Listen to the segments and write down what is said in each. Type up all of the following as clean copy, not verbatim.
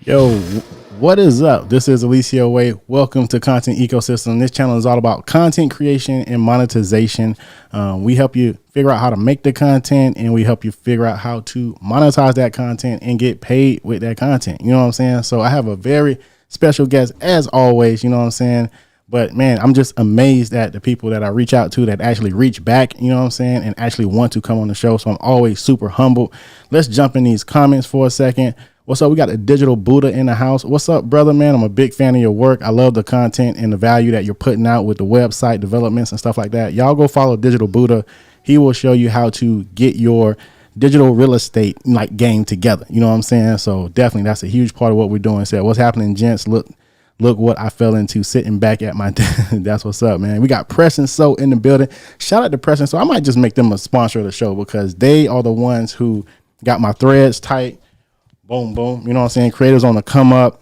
Yo, what is up? This is Eliseo Way. Welcome to Content Ecosystem. This channel is all about content creation and monetization. We help you figure out how to make the content, and we help you figure out how to monetize that content and get paid with that content. You know what I'm saying? So I have a very special guest as always, you know what I'm saying? But man, I'm just amazed at the people that I reach out to that actually reach back, you know what I'm saying, and actually want to come on the show. So I'm always super humbled. Let's jump in these comments for a second. What's up? We got a digital Buddha in the house. What's up, brother, man? I'm a big fan of your work. I love the content and the value that you're putting out with the website developments and stuff like that. Y'all go follow Digital Buddha. He will show you how to get your digital real estate like game together. You know what I'm saying? So definitely that's a huge part of what we're doing. So what's happening, gents? Look what I fell into sitting back at my that's what's up, man. We got Press and So in the building. Shout out to Press and So. I might just make them a sponsor of the show because they are the ones who got my threads tight. Boom, boom. You know what I'm saying? Creators on the come up.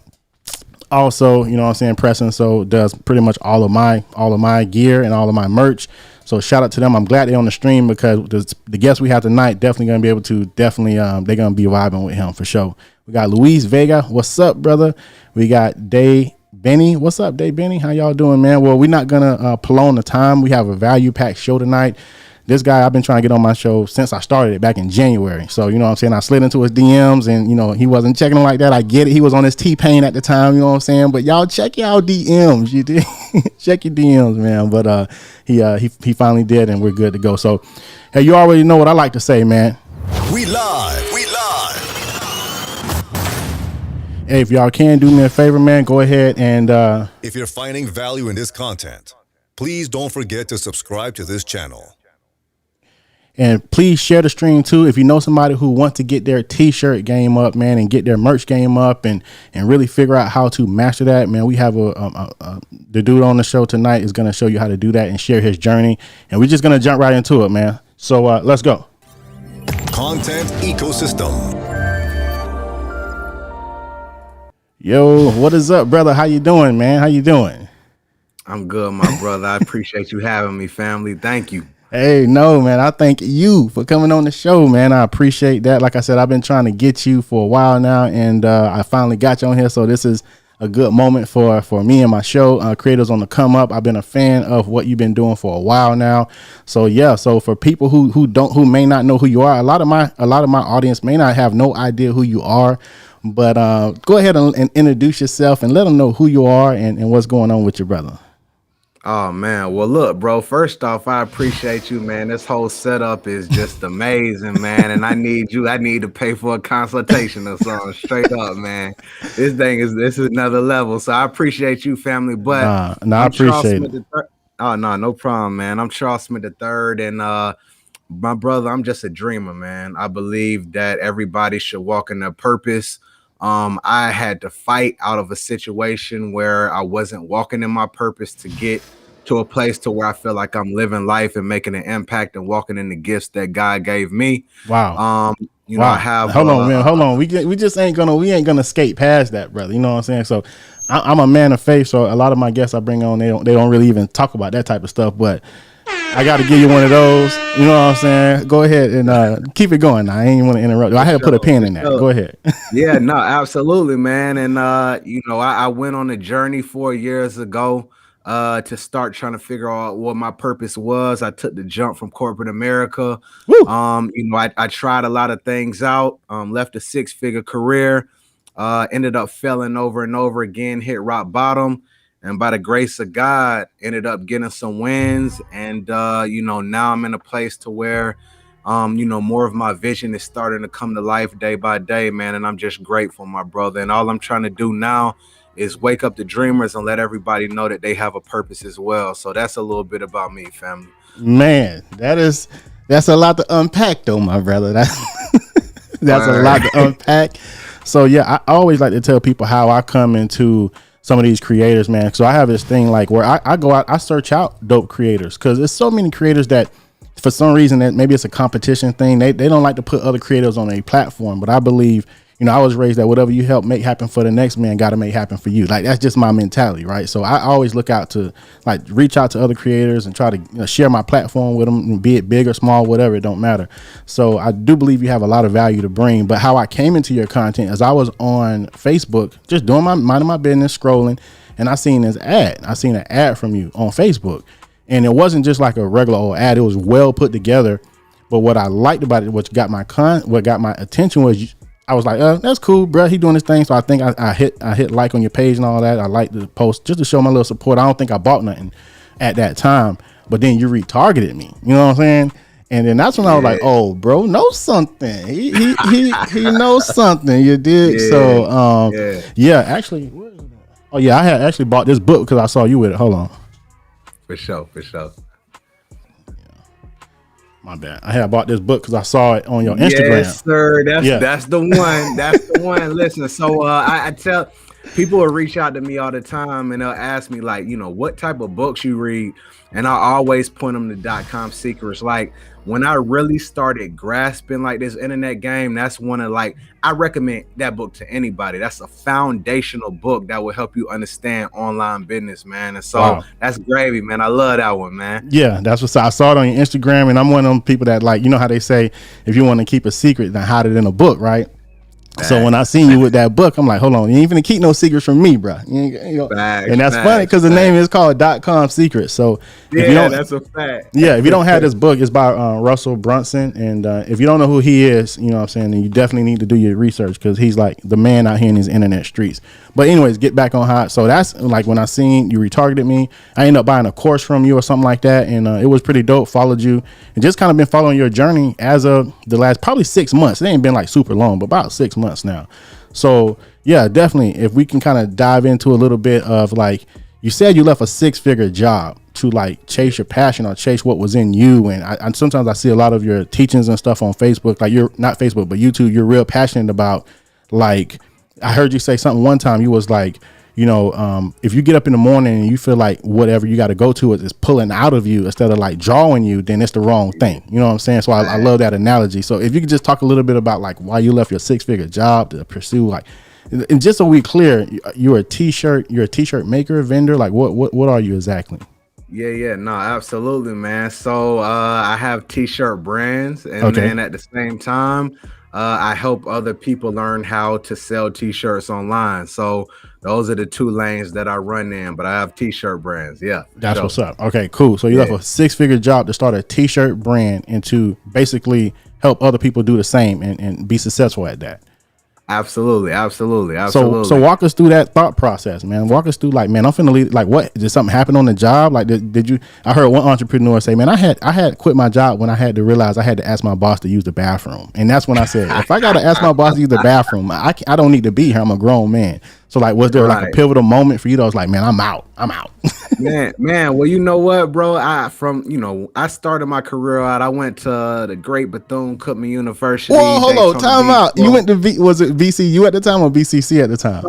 Also, you know what I'm saying? Press and So does pretty much all of my gear and all of my merch. So shout out to them. I'm glad they're on the stream because the guests we have tonight definitely going to be able to they're going to be vibing with him for sure. We got Luis Vega. What's up, brother? We got Day Benny. What's up, Day Benny? How y'all doing, man? Well, we're not going to prolong the time. We have a value packed show tonight. This guy, I've been trying to get on my show since I started it back in January. So, you know what I'm saying? I slid into his DMs and, you know, he wasn't checking them like that. I get it. He was on his T-Pain at the time, you know what I'm saying? But y'all check y'all DMs. You did check your DMs, man. But he finally did and we're good to go. So, hey, you already know what I like to say, man. We live. Hey, if y'all can do me a favor, man, go ahead and If you're finding value in this content, please don't forget to subscribe to this channel. And please share the stream too. If you know somebody who wants to get their T-shirt game up, man, and get their merch game up and really figure out how to master that, man, we have the dude on the show tonight is going to show you how to do that and share his journey. And we're just going to jump right into it, man. So let's go. Content Ecosystem. Yo, what is up, brother? How you doing, man? How you doing? I'm good, my brother. I appreciate you having me, family. Thank you. Hey, no, man, I thank you for coming on the show, man. I appreciate that. Like I said, I've been trying to get you for a while now, and I finally got you on here. So this is a good moment for me and my show, Creators on the Come Up. I've been a fan of what you've been doing for a while now. So yeah, so for people who may not know who you are, a lot of my audience may not have no idea who you are. But go ahead and introduce yourself and let them know who you are and what's going on with your brother. Oh, man. Well, look, bro, first off, I appreciate you, man. This whole setup is just amazing, man. And I need to pay for a consultation or something straight up, man. This is another level. So I appreciate you, family. But I appreciate it. Oh, no problem, man. I'm Charles Smith III. And my brother, I'm just a dreamer, man. I believe that everybody should walk in their purpose. I had to fight out of a situation where I wasn't walking in my purpose to get to a place to where I feel like I'm living life and making an impact and walking in the gifts that God gave me. Wow. You know, I have hold on. We ain't gonna skate past that, brother. You know what I'm saying? So I'm a man of faith. So a lot of my guests I bring on, they don't really even talk about that type of stuff, but I got to give you one of those. You know what I'm saying? Go ahead and keep it going. Now, I ain't want to interrupt. I had to put a pin in that. Go ahead. Yeah, no, absolutely, man. And, you know, I went on a journey 4 years ago to start trying to figure out what my purpose was. I took the jump from corporate America. Woo. You know, I tried a lot of things out, left a 6-figure career, ended up failing over and over again, hit rock bottom. And by the grace of God, ended up getting some wins. And, you know, now I'm in a place to where, you know, more of my vision is starting to come to life day by day, man. And I'm just grateful, my brother. And all I'm trying to do now is wake up the dreamers and let everybody know that they have a purpose as well. So that's a little bit about me, family. Man, that's a lot to unpack, though, my brother. That's a lot to unpack. So, yeah, I always like to tell people how I come into some of these creators, man. So I have this thing like where I go out, I search out dope creators because there's so many creators that for some reason that maybe it's a competition thing. They don't like to put other creators on a platform, but I believe, I was raised that whatever you help make happen for the next man got to make happen for you. Like, that's just my mentality, right? So I always look out to like reach out to other creators and try to share my platform with them, be it big or small, whatever, it don't matter. So I do believe you have a lot of value to bring. But how I came into your content is I was on Facebook just doing minding my business, scrolling, and I seen this ad. I seen an ad from you on Facebook, and it wasn't just like a regular old ad. It was well put together. But what I liked about it, what got my attention was, I was like, that's cool, bro. He doing his thing. So I think I hit like on your page and all that. I liked the post just to show my little support. I don't think I bought nothing at that time, but then you retargeted me. You know what I'm saying? And then that's when I was like, oh, bro knows something. He knows something. You did. So actually, oh yeah, I had actually bought this book because I saw you with it. Hold on. For sure. My bad. I had bought this book because I saw it on your Instagram. Yes, sir. That's the one. That's the one. Listen, so I tell people will reach out to me all the time and they'll ask me like, what type of books you read, and I always point them to .com secrets. Like when I really started grasping like this internet game, that's one of like, I recommend that book to anybody. That's a foundational book that will help you understand online business, man. And so That's gravy, man. I love that one, man. Yeah, that's what I saw it on your Instagram, and I'm one of them people that, like, how they say if you want to keep a secret, then hide it in a book, right? So when I seen you with that book, I'm like, hold on, you ain't gonna keep no secrets from me, bro. And that's funny because the name is called .com secrets. So that's a fact. Yeah, if you don't have this book, it's by Russell Brunson, and if you don't know who he is, you know what I'm saying, then you definitely need to do your research because he's like the man out here in these internet streets. But anyways, get back on hot. So that's like when I seen you retargeted me, I ended up buying a course from you or something like that, and it was pretty dope. Followed you and just kind of been following your journey as of the last probably 6 months. It ain't been like super long, but about 6 months now. So yeah, definitely if we can kind of dive into a little bit of, like, you said you left a 6-figure job to like chase your passion or chase what was in you. And I sometimes I see a lot of your teachings and stuff on Facebook, like, you're not Facebook, but YouTube, you're real passionate about, like, I heard you say something one time. You was like, if you get up in the morning and you feel like whatever you got to go to is pulling out of you instead of like drawing you, then it's the wrong thing. You know what I'm saying? So I love that analogy. So if you could just talk a little bit about like why you left your 6-figure job to pursue, like, and just so we clear, you're a t-shirt maker, vendor. Like what are you exactly? Yeah, no, absolutely, man. So I have t-shirt brands, and then at the same time, I help other people learn how to sell t-shirts online. So those are the 2 lanes that I run in, but I have t-shirt brands. Yeah. That's what's up. Okay, cool. So you left a 6-figure job to start a t-shirt brand and to basically help other people do the same and be successful at that. Absolutely. So walk us through that thought process, man. Walk us through, like, man, I'm finna leave. Like, what, did something happen on the job? Like, did you? I heard one entrepreneur say, man, I had quit my job when I had to realize I had to ask my boss to use the bathroom, and that's when I said, if I gotta ask my boss to use the bathroom, I don't need to be here. I'm a grown man. So like, was there like a pivotal moment for you that was like, man, I'm out. man. Well, you know what, bro? I started my career out. I went to the Great Bethune-Cookman University. Whoa, hold on, time out. You went to was it VCU at the time or BCC at the time?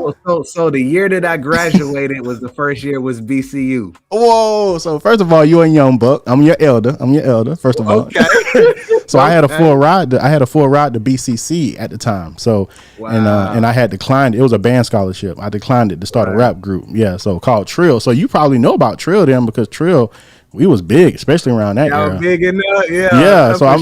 So the year that I graduated was the first year was BCU. Whoa! So first of all, you're a young buck. I'm your elder. First of all. Okay. So I had a full ride. I had a full ride to BCC at the time. So and I had declined. It was a band scholarship. I declined it to start a rap group. Yeah, so called Trill. So you probably know about Trill then, because Trill, we was big, especially around that era. Big enough, yeah. So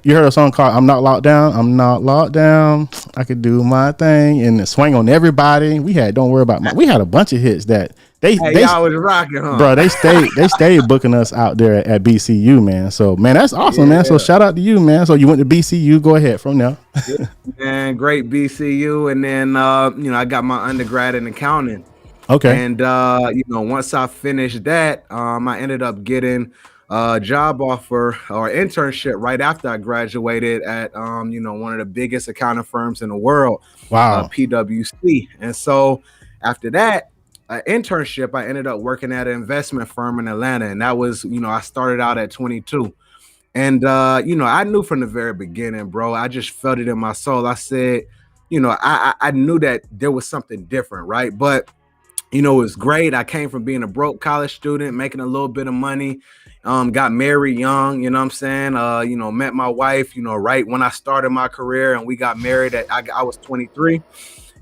you heard a song called "I'm Not Locked Down." I'm not locked down. I could do my thing and swing on everybody. We had "Don't Worry About My." We had a bunch of hits that y'all was rocking, huh? Bro, they stayed booking us out there at BCU, man. So man, that's awesome, man. So shout out to you, man. So you went to BCU. Go ahead from there. Man, great BCU, and then I got my undergrad in accounting. Okay. And once I finished that, I ended up getting a job offer or internship right after I graduated at one of the biggest accounting firms in the world. Wow. PwC. And so after that internship, I ended up working at an investment firm in Atlanta, and that was, I started out at 22. And I knew from the very beginning, bro, I just felt it in my soul. I said, I knew that there was something different, right? But You know, it was great. I came from being a broke college student, making a little bit of money. Got married young, you know what I'm saying? You know, met my wife, you know, right when I started my career, and we got married I was 23.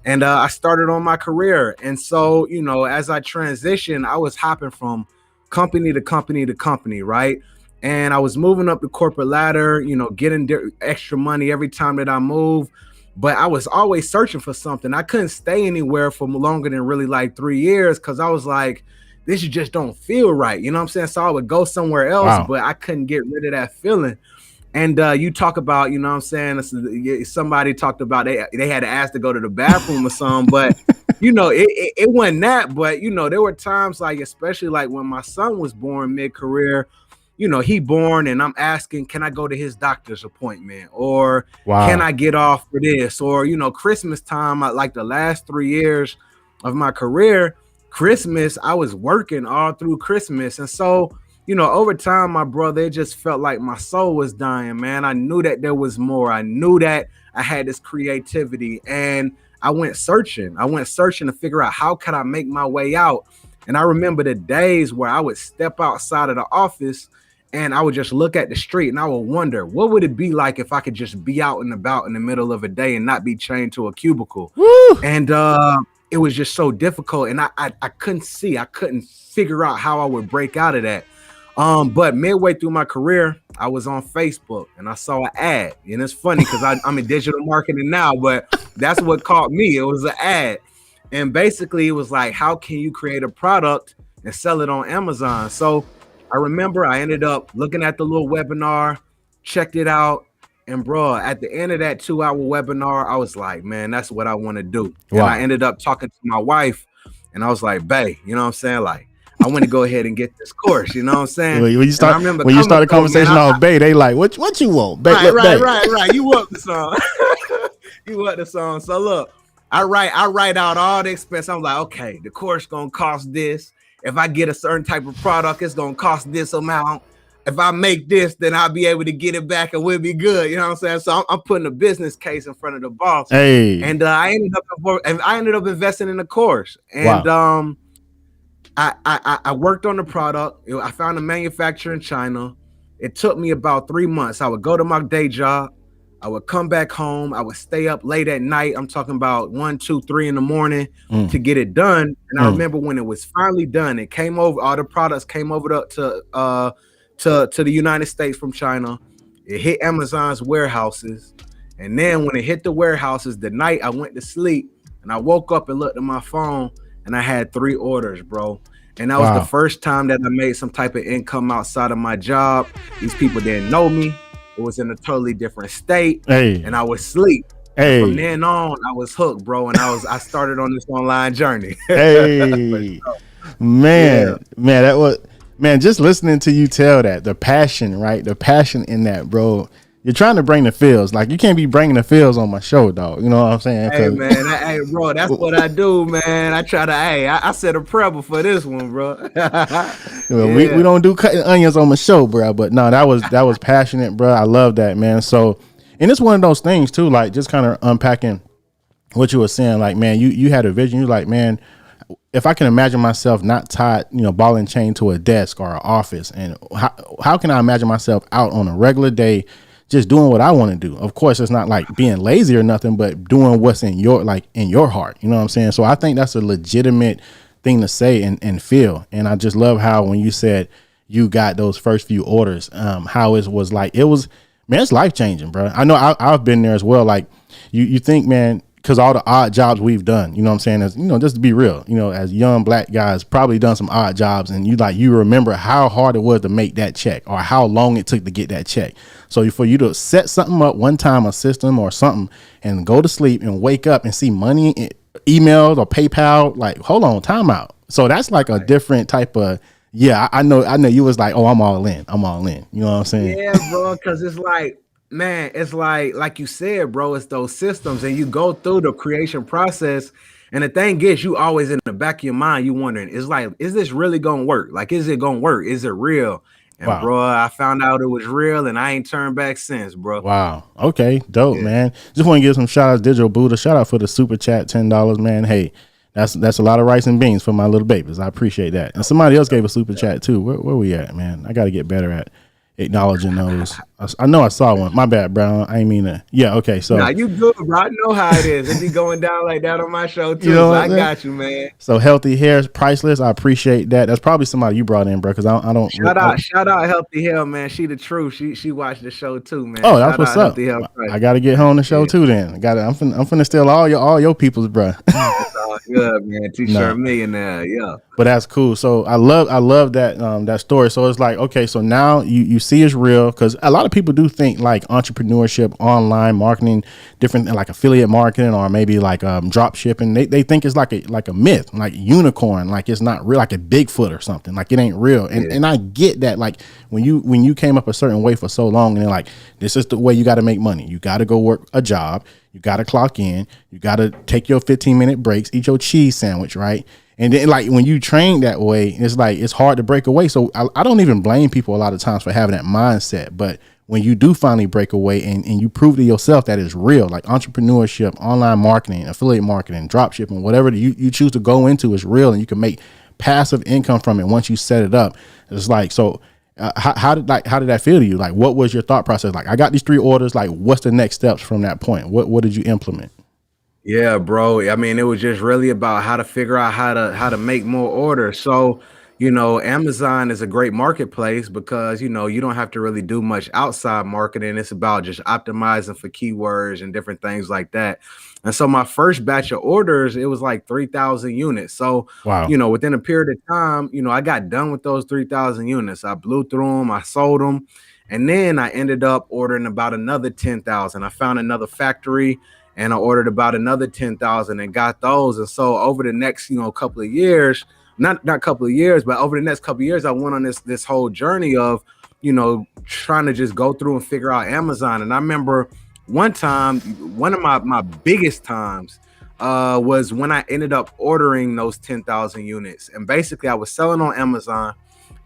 And I started on my career. And so, you know, as I transitioned, I was hopping from company to company to company, right? And I was moving up the corporate ladder, you know, getting extra money every time that I moved. But I was always searching for something. I couldn't stay anywhere for longer than really like 3 years, because I was like, this just don't feel right. You know what I'm saying? So I would go somewhere else, Wow. but I couldn't get rid of that feeling. And you talk about, you know what I'm saying? Somebody talked about they had to ask to go to the bathroom or something, but you know, it wasn't that. But you know, there were times like, especially like when my son was born mid-career, you know, he born and I'm asking, can I go to his doctor's appointment? Or can Wow. I get off for this? Or, you know, Christmas time, like the last 3 years of my career, Christmas, I was working all through Christmas. And so, you know, over time, my brother, it just felt like my soul was dying, man. I knew that there was more. I knew that I had this creativity, and I went searching. I went searching to figure out how could I make my way out. And I remember the days where I would step outside of the office and I would just look at the street and I would wonder, what would it be like if I could just be out and about in the middle of a day and not be chained to a cubicle? Woo. And it was just so difficult. And I couldn't see, I couldn't figure out how I would break out of that. But midway through my career, I was on Facebook and I saw an ad. And it's funny because I'm in digital marketing now, but that's what caught me. It was an ad. And basically, it was like, how can you create a product and sell it on Amazon? So I remember I ended up looking at the little webinar, checked it out. And bro, at the end of that 2-hour webinar, I was like, man, that's what I want to do. And Wow. I ended up talking to my wife and I was like, babe, you know what I'm saying? Like, I want to go ahead and get this course, you know what I'm saying? When you start, I remember when you start a so, conversation man, on Bay, they like, what you want? Bay, right. You want the song. You want the song. So look, I write out all the expense. I'm like, okay, the course gonna cost this. If I get a certain type of product, it's gonna cost this amount. If I make this, then I'll be able to get it back and we'll be good. You know what I'm saying? So I'm putting a business case in front of the boss. Hey. And I ended up investing in the course. And Wow. I worked on the product. I found a manufacturer in China. It took me about 3 months. I would go to my day job. I would come back home. I would stay up late at night. I'm talking about 1, 2, 3 in the morning to get it done. And I remember when it was finally done, it came over. All the products came over to the United States from China. It hit Amazon's warehouses. And then when it hit the warehouses, the night I went to sleep and I woke up and looked at my phone and I had 3 orders, bro. And that was the first time that I made some type of income outside of my job. These people didn't know me. It was in a totally different state. Hey. And I was asleep. Hey. From then on, I was hooked, bro. And I started on this online journey. Hey. Man, that was, man, just listening to you tell that, the passion, right? The passion in that, bro. You're trying to bring the feels. Like, you can't be bringing the feels on my show, dog. You know what I'm saying? Hey, man. Hey, bro, that's what I do, man. I try to, I set a prayer before this one, bro. We don't do cutting onions on my show, bro. But no, that was passionate, bro. I love that, man. So, and it's one of those things, too, like, just kind of unpacking what you were saying. Like, man, you had a vision. You like, man, if I can imagine myself not tied, ball and chain to a desk or an office, and how can I imagine myself out on a regular day just doing what I want to do? Of course, it's not like being lazy or nothing, but doing what's in your heart. You know what I'm saying? So I think that's a legitimate thing to say and feel. And I just love how when you said you got those first few orders, how it was like, man, it's life changing, bro. I know I've been there as well. Like you think, man, because all the odd jobs we've done, you know what I'm saying, is, just to be real, as young black guys, probably done some odd jobs, and you remember how hard it was to make that check or how long it took to get that check. So for you to set something up one time, a system or something, and go to sleep and wake up and see money, emails or PayPal, like, hold on, time out. So that's like a different type of, I know you was like, oh, I'm all in. You know what I'm saying? Yeah, bro, because it's like, man, it's like you said, bro, it's those systems, and you go through the creation process. And the thing is, you always in the back of your mind, you wondering, is this really gonna work? Like, is it gonna work? Is it real? And Wow. bro, I found out it was real, and I ain't turned back since, bro. Wow. Okay. Dope, man. Just want to give some shout outs. Digital Buddha, shout out for the super chat, $10, man. Hey, That's a lot of rice and beans for my little babies. I appreciate that. And somebody else gave a super chat too. Where we at, man? I got to get better at acknowledging those. I know I saw one. My bad, bro. I ain't mean to. Yeah, okay. So nah, you good, bro. I know how it is. It be going down like that on my show too. You know so what I I'm saying? got you, man. So healthy hair is priceless. I appreciate that. That's probably somebody you brought in, bro. Because I don't. Shout out Healthy Hair, man. She the truth. She watched the show too, man. Oh, that's shout what's out up. Healthy Hair. I got to get her on the show too. Then I'm finna steal all your people's, bro. It's all good, man. T-Shirt Millionaire, yeah. But that's cool. So I love that that story. So it's like, okay, so now you see it's real, because a lot of people do think like entrepreneurship, online marketing, different like affiliate marketing, or maybe like drop shipping. They think it's like a myth, like unicorn, like it's not real, like a Bigfoot or something, like it ain't real. And I get that. Like when you came up a certain way for so long, and they're like, this is the way you got to make money. You got to go work a job. You got to clock in. You got to take your 15-minute breaks, eat your cheese sandwich, right? And then like when you train that way, it's like it's hard to break away. So I don't even blame people a lot of times for having that mindset. But when you do finally break away and you prove to yourself that it's real, like entrepreneurship, online marketing, affiliate marketing, drop shipping, whatever you choose to go into is real, and you can make passive income from it once you set it up. It's like, so how did that feel to you? Like, what was your thought process? Like, I got these 3 orders. Like, what's the next steps from that point? What did you implement? Yeah, bro. I mean, it was just really about how to figure out how to make more orders. So, Amazon is a great marketplace because, you don't have to really do much outside marketing. It's about just optimizing for keywords and different things like that. And so my first batch of orders, it was like 3,000 units. So, Wow. Within a period of time, I got done with those 3,000 units. I blew through them, I sold them. And then I ended up ordering about another 10,000. I found another factory and I ordered about another 10,000 and got those. And so over the next, couple of years, not couple of years, but over the next couple of years, I went on this whole journey of, trying to just go through and figure out Amazon. And I remember one time, one of my biggest times was when I ended up ordering those 10,000 units. And basically I was selling on Amazon,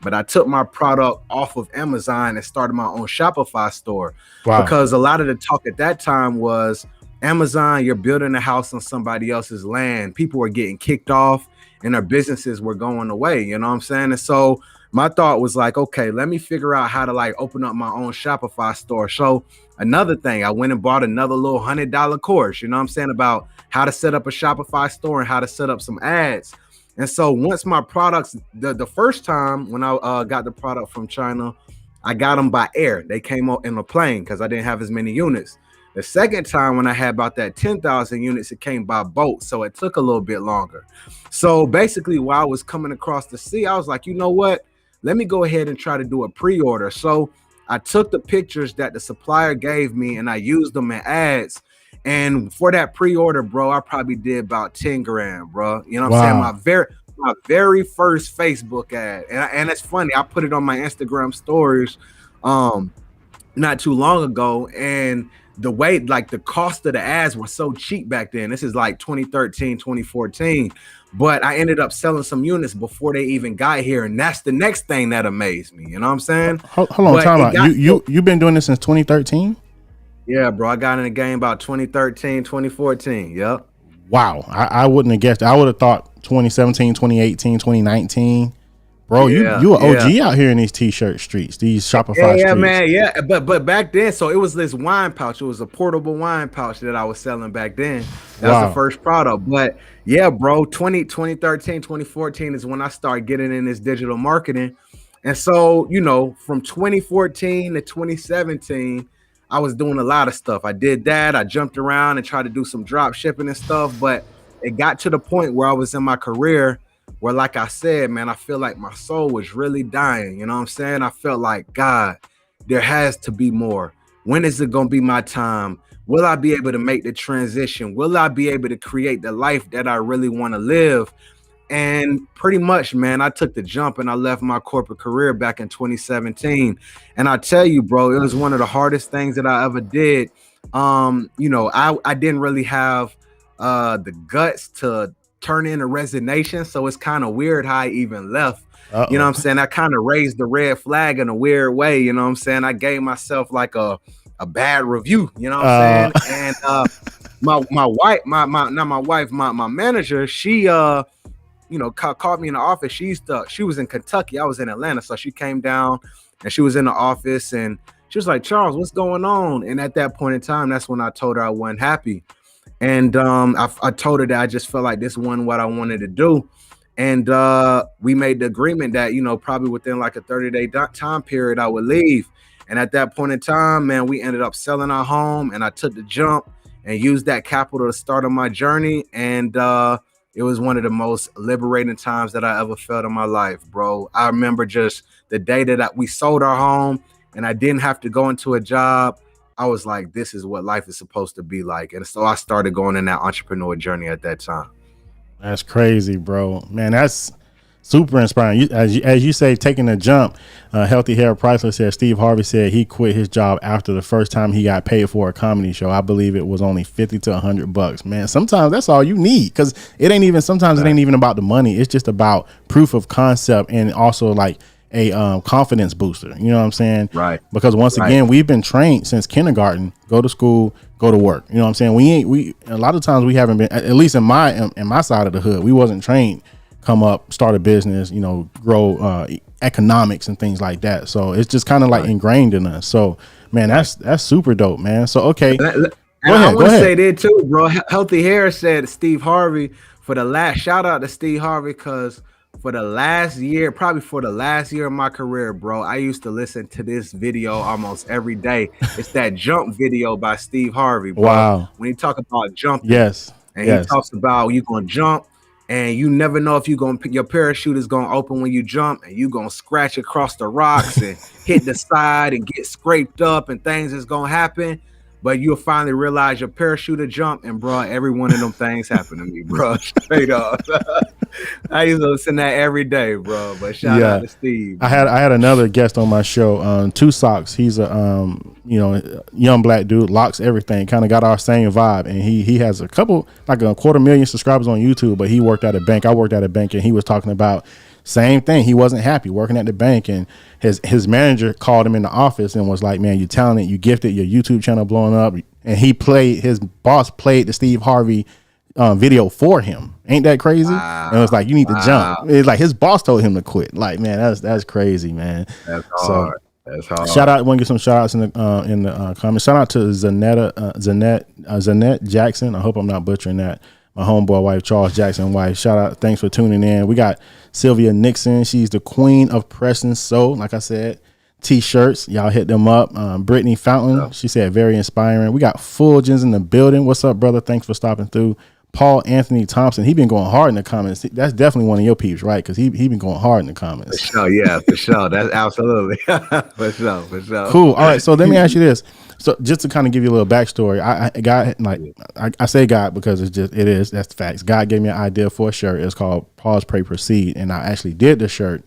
but I took my product off of Amazon and started my own Shopify store. Wow. Because a lot of the talk at that time was, Amazon, you're building a house on somebody else's land. People were getting kicked off and their businesses were going away. You know what I'm saying? And so my thought was like, okay, let me figure out how to like open up my own Shopify store. So another thing, I went and bought another little $100 course, about how to set up a Shopify store and how to set up some ads. And so once my products, the first time when I got the product from China, I got them by air. They came up in a plane because I didn't have as many units. The second time when I had about that 10,000 units, it came by boat. So it took a little bit longer. So basically while I was coming across the sea, I was like, you know what? Let me go ahead and try to do a pre-order. So I took the pictures that the supplier gave me and I used them in ads. And for that pre-order, bro, I probably did about 10 grand, bro. You know what I'm saying? My very first Facebook ad. And it's funny, I put it on my Instagram stories not too long ago. And the way, like the cost of the ads were so cheap back then. This is like 2013, 2014. But I ended up selling some units before they even got here. And that's the next thing that amazed me. You know what I'm saying? Hold on, time out. You've been doing this since 2013? Yeah, bro. I got in the game about 2013, 2014. Yep. Wow. I wouldn't have guessed. I would have thought 2017, 2018, 2019. Bro, you an OG out here in these T-shirt streets, these Shopify streets. Yeah, man, yeah. But back then, so it was this wine pouch. It was a portable wine pouch that I was selling back then. That was the first product. But yeah, bro, 2013, 2014 is when I started getting in this digital marketing. And so, from 2014 to 2017, I was doing a lot of stuff. I did that. I jumped around and tried to do some drop shipping and stuff. But it got to the point where I was in my career where, like I said, man, I feel like my soul was really dying. You know what I'm saying? I felt like, God, there has to be more. When is it going to be my time? Will I be able to make the transition? Will I be able to create the life that I really want to live? And pretty much, man, I took the jump and I left my corporate career back in 2017. And I tell you, bro, it was one of the hardest things that I ever did. I didn't really have the guts to turn in a resignation. So it's kind of weird how I even left. You know what I'm saying? I kind of raised the red flag in a weird way. You know what I'm saying? I gave myself like a bad review, you know what I'm saying? And my wife, my manager, she called me in the office. She was in Kentucky, I was in Atlanta, so she came down and she was in the office and she was like, Charles, what's going on? And at that point in time, that's when I told her I wasn't happy. And I told her that I just felt like this wasn't what I wanted to do. And we made the agreement that, probably within like a 30-day time period, I would leave. And at that point in time, man, we ended up selling our home and I took the jump and used that capital to start on my journey. And it was one of the most liberating times that I ever felt in my life, bro. I remember just the day that we sold our home and I didn't have to go into a job. I was like, this is what life is supposed to be like. And so I started going in that entrepreneur journey at that time. That's crazy, bro. Man, that's super inspiring. As you say, taking a jump. Healthy Hair Priceless said Steve Harvey said he quit his job after the first time he got paid for a comedy show. I believe it was only $50 to $100. Man, sometimes that's all you need, because it ain't even about the money. It's just about proof of concept and also like a confidence booster. You know what I'm saying? Right. Because once again, we've been trained since kindergarten, go to school, go to work. You know what I'm saying? We a lot of times we haven't been, at least in my side of the hood, we wasn't trained. Come up, start a business, grow economics and things like that. So it's just kind of like ingrained in us. So man, that's super dope, man. So okay. And I want to say that too, bro. Healthy Hair said Steve Harvey shout out to Steve Harvey, because for the last year of my career, bro, I used to listen to this video almost every day. It's that jump video by Steve Harvey, bro. Wow. When he talk about jumping, yes, and he talks about you gonna jump, and you never know if your parachute is gonna open when you jump, and you gonna scratch across the rocks and hit the side and get scraped up, and things is gonna happen. But you'll finally realize your parachute will jump, and bro, every one of them things happen to me, bro. Straight up. I used to listen to that every day, bro. But shout out to Steve. I had another guest on my show, Two Socks. He's a young black dude, locks everything, kind of got our same vibe. And he has a couple, like 250,000 subscribers on YouTube, but he worked at a bank. I worked at a bank, and he was talking about same thing. He wasn't happy working at the bank, and his manager called him in the office and was like, man, you're talented, you gifted, your YouTube channel blowing up. And his boss played the Steve Harvey video for him. Ain't that crazy? Wow. And it was like, you need to jump. It's like his boss told him to quit. Like, man, that's crazy, man. That's hard. That's hard. Shout out. I want to get some shout outs in the comments. Shout out to Zanette Jackson. I hope I'm not butchering that. My homeboy wife, Charles Jackson wife. Shout out. Thanks for tuning in. We got Sylvia Nixon. She's the queen of pressing soul. Like I said, T-shirts. Y'all hit them up. Brittany Fountain. She said very inspiring. We got Fulgens in the building. What's up, brother? Thanks for stopping through. Paul Anthony Thompson. He been going hard in the comments. That's definitely one of your peeps, right? Because he been going hard in the comments. For sure, yeah, for sure. That's absolutely for sure. Cool. All right. So let me ask you this. So just to kind of give you a little backstory, I say God because it is. That's the facts. God gave me an idea for a shirt. It's called Pause, Pray, Proceed, and I actually did the shirt.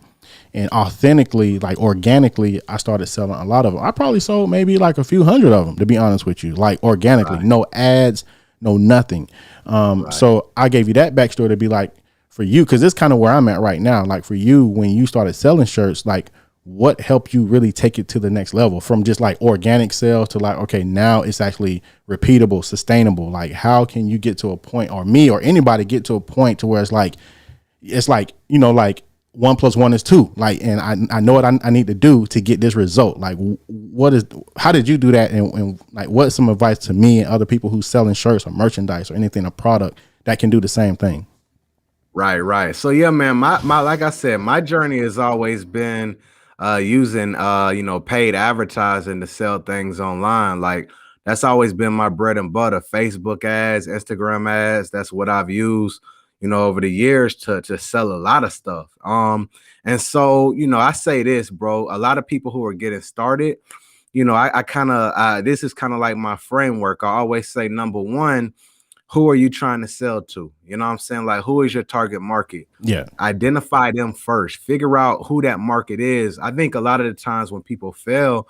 And authentically, like organically, I started selling a lot of them. I probably sold maybe like a few hundred of them, to be honest with you, like organically, no ads, no nothing. So I gave you that backstory to be like, for you, because it's kind of where I'm at right now. Like for you, when you started selling shirts, like what helped you really take it to the next level from just like organic sales to like, okay, now it's actually repeatable, sustainable. Like how can you get to a point, or me or anybody get to a point to where it's like, like 1 + 1 is 2. Like, and I know what I need to do to get this result. Like how did you do that? And like, what's some advice to me and other people who's selling shirts or merchandise or anything, a product that can do the same thing? Right. So yeah, man, my like I said, my journey has always been using paid advertising to sell things online. Like that's always been my bread and butter. Facebook ads, Instagram ads. That's what I've used, over the years to sell a lot of stuff. And so, I say this, bro, a lot of people who are getting started, I kind of, this is kind of like my framework. I always say, number one, who are you trying to sell to? You know what I'm saying? Like, who is your target market? Yeah. Identify them first. Figure out who that market is. I think a lot of the times when people fail,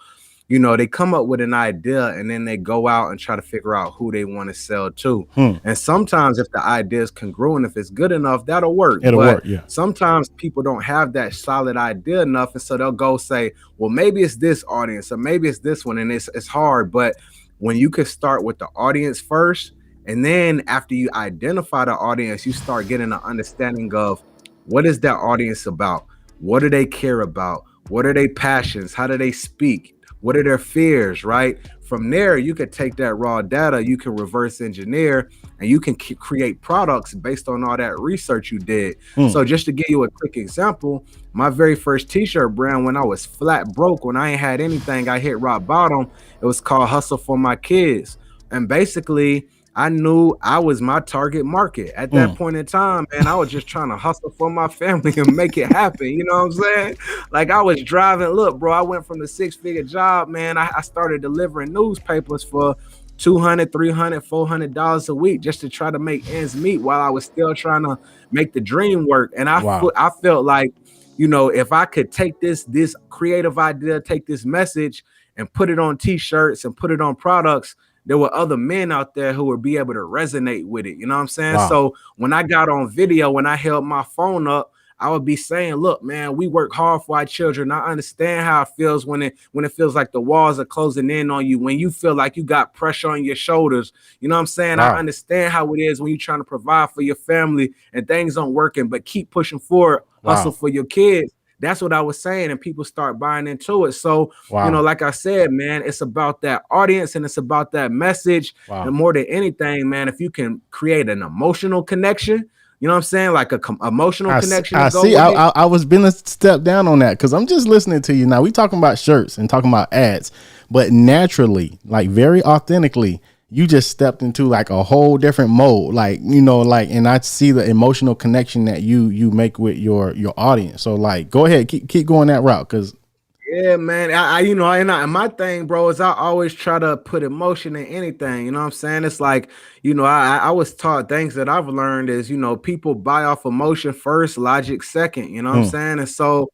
they come up with an idea and then they go out and try to figure out who they want to sell to. And sometimes if the idea is congruent, if it's good enough, that'll work. It'll work, yeah. Sometimes people don't have that solid idea enough. And so they'll go say, well, maybe it's this audience or maybe it's this one. And it's hard. But when you can start with the audience first And then after you identify the audience, you start getting an understanding of what is that audience about? What do they care about? What are their passions? How do they speak? What are their fears, right? From there, you can take that raw data, you can reverse engineer, and you can create products based on all that research you did. So just to give you a quick example, my very first T-shirt brand, when I was flat broke, when I ain't had anything, I hit rock bottom. It was called Hustle for My Kids. And basically, I knew I was my target market at that point in time, man. I was just trying to hustle for my family and make it happen. You know what I'm saying? Like I was driving. Look, bro, I went from the 6-figure job, man. I started delivering newspapers for $200, $300, $400 a week just to try to make ends meet while I was still trying to make the dream work. And I felt like, you know, if I could take this creative idea, take this message and put it on T-shirts and put it on products, there were other men out there who would be able to resonate with it. You know what I'm saying? Wow. So when I got on video, when I held my phone up, I would be saying, look, man, we work hard for our children. I understand how it feels when it feels like the walls are closing in on you, when you feel like you got pressure on your shoulders. You know what I'm saying? Wow. I understand how it is when you're trying to provide for your family and things aren't working, but keep pushing forward, hustle for your kids. That's what I was saying, and people start buying into it. So, you know, like I said, man, it's about that audience and it's about that message. And more than anything, man, if you can create an emotional connection, you know what I'm saying? Like a emotional connection. I see. I was been a step down on that because I'm just listening to you now. We talking about shirts and talking about ads, but naturally, like very authentically, you just stepped into like a whole different mode, like, you know, like, and I see the emotional connection that you make with your audience. So like, go ahead, keep going that route. Cause yeah, man, I you know, and my thing, bro, is I always try to put emotion in anything. You know what I'm saying? It's like, you know, I was taught things that I've learned is, you know, people buy off emotion first, logic second. You know what I'm saying? And so,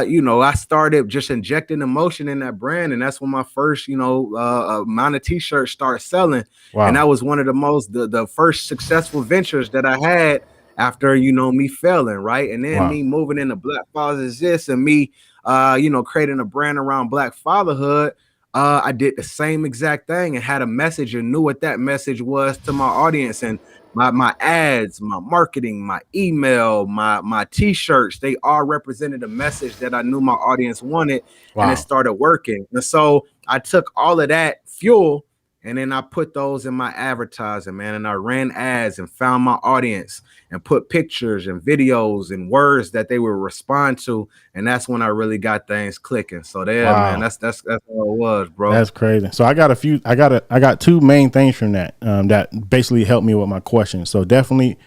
you know, I started just injecting emotion in that brand, and that's when my first, you know, amount of T-shirts started selling. And that was one of the first successful ventures that I had after, you know, me failing, right? And then me moving into Black Fathers Exist and me, you know, creating a brand around Black fatherhood. I did the same exact thing and had a message and knew what that message was to my audience. And my ads, my marketing, my email, my T-shirts, they all represented a message that I knew my audience wanted, and it started working. And so I took all of that fuel and then I put those in my advertising, man, and I ran ads and found my audience and put pictures and videos and words that they would respond to, and that's when I really got things clicking. So there, man, that's how it was, bro. That's crazy. So I got two main things from that that basically helped me with my question. So definitely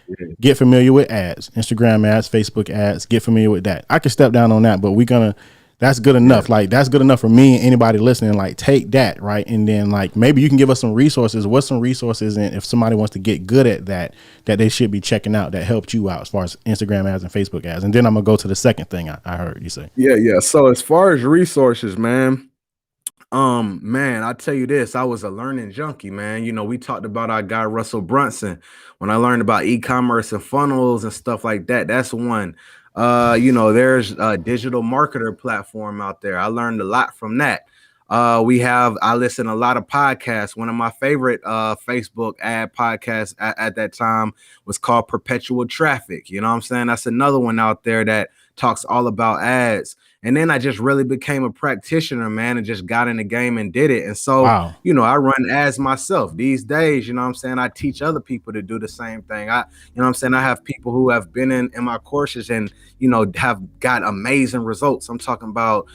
get familiar with ads, Instagram ads, Facebook ads. Get familiar with that. I can step down on that, but that's good enough. Like that's good enough for me and anybody listening. Like take that, right? And then like maybe you can give us some resources. What's some resources, and if somebody wants to get good at that they should be checking out that helped you out as far as Instagram ads and Facebook ads. And then I'm gonna go to the second thing I heard you say. Yeah. So as far as resources, man, I tell you this, I was a learning junkie, man. You know, we talked about our guy Russell Brunson. When I learned about e-commerce and funnels and stuff like that, that's one. You know, there's a digital marketer platform out there. I learned a lot from that. I listen to a lot of podcasts. One of my favorite Facebook ad podcasts at that time was called Perpetual Traffic. You know what I'm saying? That's another one out there that talks all about ads. And then I just really became a practitioner, man, and just got in the game and did it. And so, you know, I run ads myself these days. You know what I'm saying? I teach other people to do the same thing. You know what I'm saying? I have people who have been in my courses and, you know, have got amazing results. I'm talking about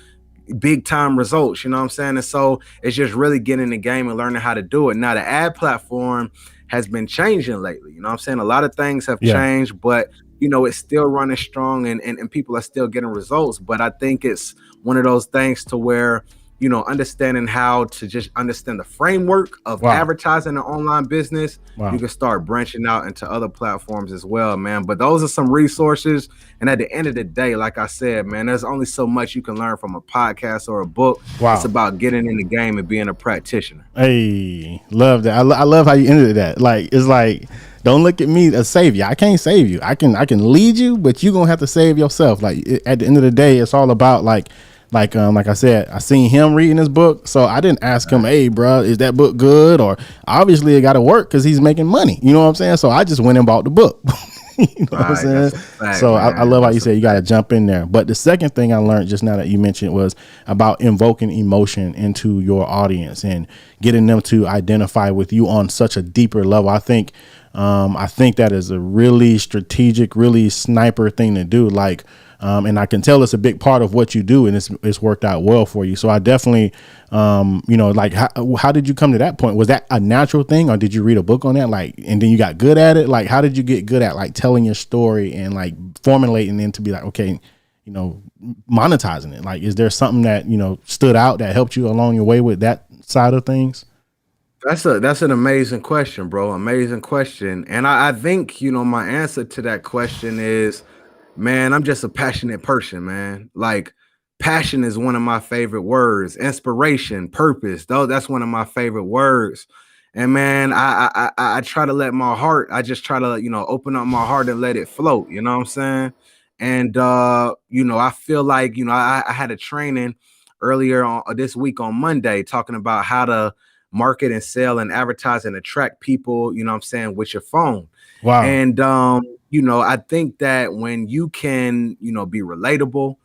big time results, you know what I'm saying? And so it's just really getting in the game and learning how to do it. Now the ad platform has been changing lately. You know what I'm saying? A lot of things have changed, but you know, it's still running strong and people are still getting results. But I think it's one of those things to where, you know, understanding how to just understand the framework of advertising and online business, you can start branching out into other platforms as well, man. But those are some resources. And at the end of the day, like I said, man, there's only so much you can learn from a podcast or a book. It's about getting in the game and being a practitioner. Hey, love that. I love how you ended that. Like, it's like, don't look at me as savior. I can't save you. I can lead you, but you're going to have to save yourself. Like at the end of the day, it's all about like like I said, I seen him reading his book, so I didn't ask him, hey bro, is that book good? Or obviously it got to work because he's making money, you know what I'm saying? So I just went and bought the book. You know what I'm saying? That's a fact, So I man. love how That's you a said you got to fact. jump in there. But the second thing I learned just now that you mentioned was about invoking emotion into your audience and getting them to identify with you on such a deeper level. I think that is a really strategic, really sniper thing to do. Like, and I can tell it's a big part of what you do, and it's worked out well for you. So I definitely, like, how did you come to that point? Was that a natural thing, or did you read a book on that? Like, and then you got good at it. Like, how did you get good at like telling your story and like formulating it to be like, okay, monetizing it? Like, is there something that stood out that helped you along your way with that side of things? That's an amazing question, bro. Amazing question. And I think, my answer to that question is, man, I'm just a passionate person, man. Like, passion is one of my favorite words. Inspiration, purpose, though, that's one of my favorite words. And man, I try to let my heart, I just try to, open up my heart and let it float, you know what I'm saying? And I feel like, I had a training earlier on this week on Monday talking about how to market and sell and advertise and attract people, you know what I'm saying, with your phone. Wow. And I think that when you can, be relatable,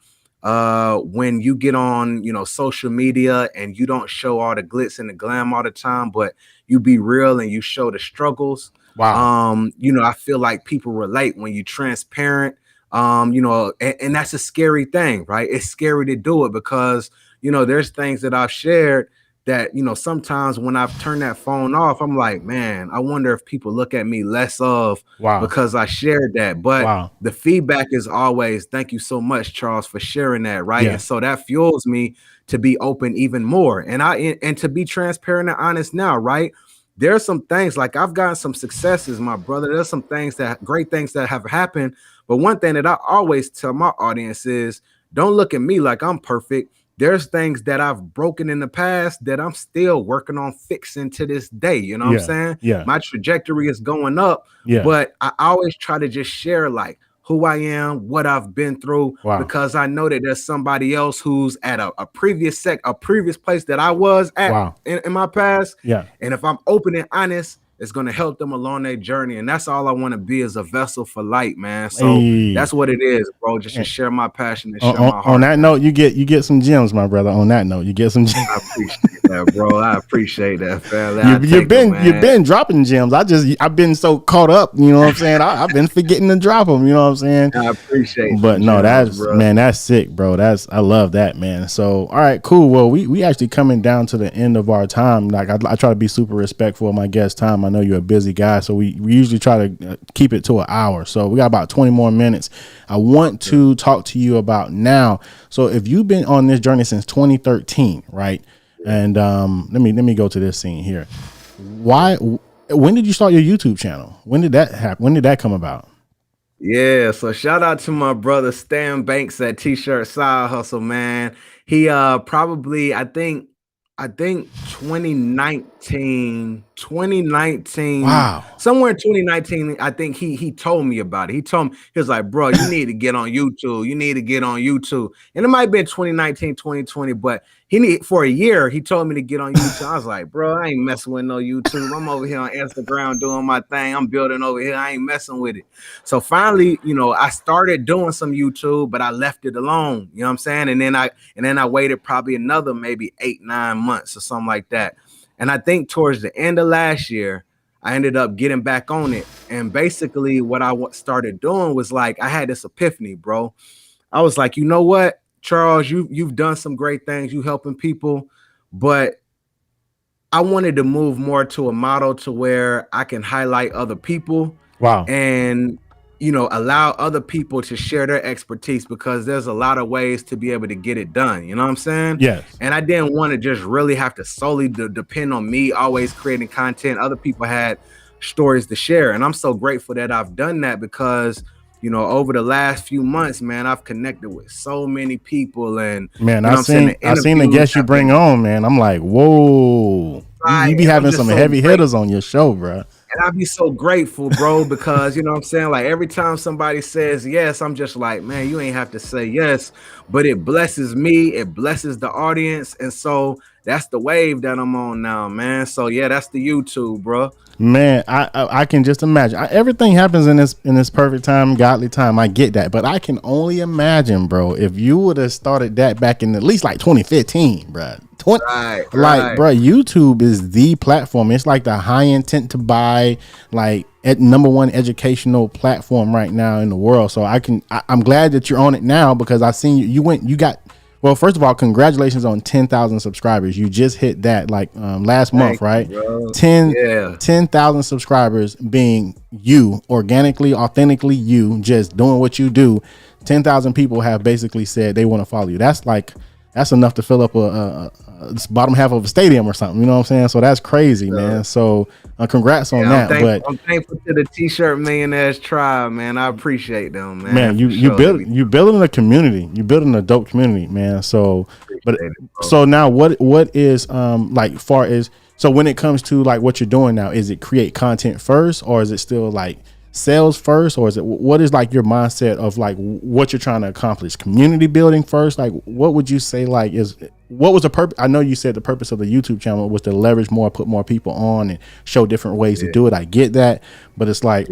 when you get on, social media and you don't show all the glitz and the glam all the time, but you be real and you show the struggles. Wow. I feel like people relate when you transparent. And that's a scary thing, right? It's scary to do it because, there's things that I've shared that, sometimes when I've turned that phone off, I'm like, man, I wonder if people look at me less of Wow. because I shared that. But Wow. the feedback is always, thank you so much, Charles, for sharing that, right? Yeah. And so that fuels me to be open even more. And to be transparent and honest now, right? There's some things like I've gotten some successes, my brother. There's some great things that have happened. But one thing that I always tell my audience is don't look at me like I'm perfect. There's things that I've broken in the past that I'm still working on fixing to this day. You know what I'm Yeah. saying? Yeah. My trajectory is going up, Yeah. but I always try to just share like who I am, what I've been through, Wow. because I know that there's somebody else who's at a previous place that I was at Wow. in my past. Yeah. And if I'm open and honest, it's going to help them along their journey. And that's all I want to be, is a vessel for light, man. So Hey. that's what it is, bro. Just to And share my passion and share on, my on heart, that man. note, you get some gems, my brother. On that note, you get some gems. I appreciate that, bro. I appreciate that, family. I You've take them, you've man. been dropping gems. I've been so caught up. You know what I'm saying? I've been forgetting to drop them. You know what I'm saying? I appreciate But them no, gems, bro. that's sick, bro. I love that, man. So, all right, cool. Well, we actually coming down to the end of our time. Like I try to be super respectful of my guest time. I know you're a busy guy, so we usually try to keep it to an hour. So we got about 20 more minutes. I want to talk to you about now. So if you've been on this journey since 2013, right? And let me go to this scene here. When did you start your YouTube channel? When did that happen? When did that come about? Yeah, so shout out to my brother Stan Banks at T-Shirt Side Hustle, man. He probably I think 2019, Wow. somewhere in 2019, I think he told me about it. He told me, he was like, bro, you need to get on YouTube. You need to get on YouTube. And it might have been 2019, 2020, but for a year, he told me to get on YouTube. I was like, bro, I ain't messing with no YouTube. I'm over here on Instagram doing my thing. I'm building over here. I ain't messing with it. So finally, I started doing some YouTube, but I left it alone. You know what I'm saying? And then I waited probably another maybe 8-9 months or something like that. And I think towards the end of last year, I ended up getting back on it. And basically what I started doing was like, I had this epiphany, bro. I was like, you know what, Charles, you've done some great things. You helping people, but I wanted to move more to a model to where I can highlight other people. Wow. And allow other people to share their expertise, because there's a lot of ways to be able to get it done. You know what I'm saying? Yes. And I didn't want to just really have to solely depend on me always creating content. Other people had stories to share. And I'm so grateful that I've done that, because, over the last few months, man, I've connected with so many people. And man, I seen the guests you bring on, man. I'm like, whoa, you be having some heavy hitters on your show, bro. And I be so grateful, bro, because you know what I'm saying? Like every time somebody says yes, I'm just like, man, you ain't have to say yes, but it blesses me, it blesses the audience. And so that's the wave that I'm on now, man. So yeah, that's the YouTube, bro. Man, I can just imagine. Everything happens in this perfect time, godly time. I get that, but I can only imagine, bro, if you would have started that back in at least like 2015, bro. Right. Bro, YouTube is the platform. It's like the high intent to buy, like at number one educational platform right now in the world. So I'm glad that you're on it now because I seen you got. Well, first of all, congratulations on 10,000 subscribers. You just hit that like last month, right? Bro. 10,000 subscribers being you, organically, authentically you, just doing what you do. 10,000 people have basically said they want to follow you. That's enough to fill up a bottom half of a stadium or something. You know what I'm saying? So that's crazy, man. So congrats on that. I'm thankful to the T-Shirt Millionaires tribe, man. I appreciate them, man. Man, you building a community. You building a dope community, man. So, so now what is like far as so when it comes to like what you're doing now, is it create content first or is it still like sales first, or is it what is like your mindset of like what you're trying to accomplish? Community building first, like what would you say like is what was the purpose? I know you said the purpose of the YouTube channel was to leverage more, put more people on and show different ways to do it. I get that, but it's like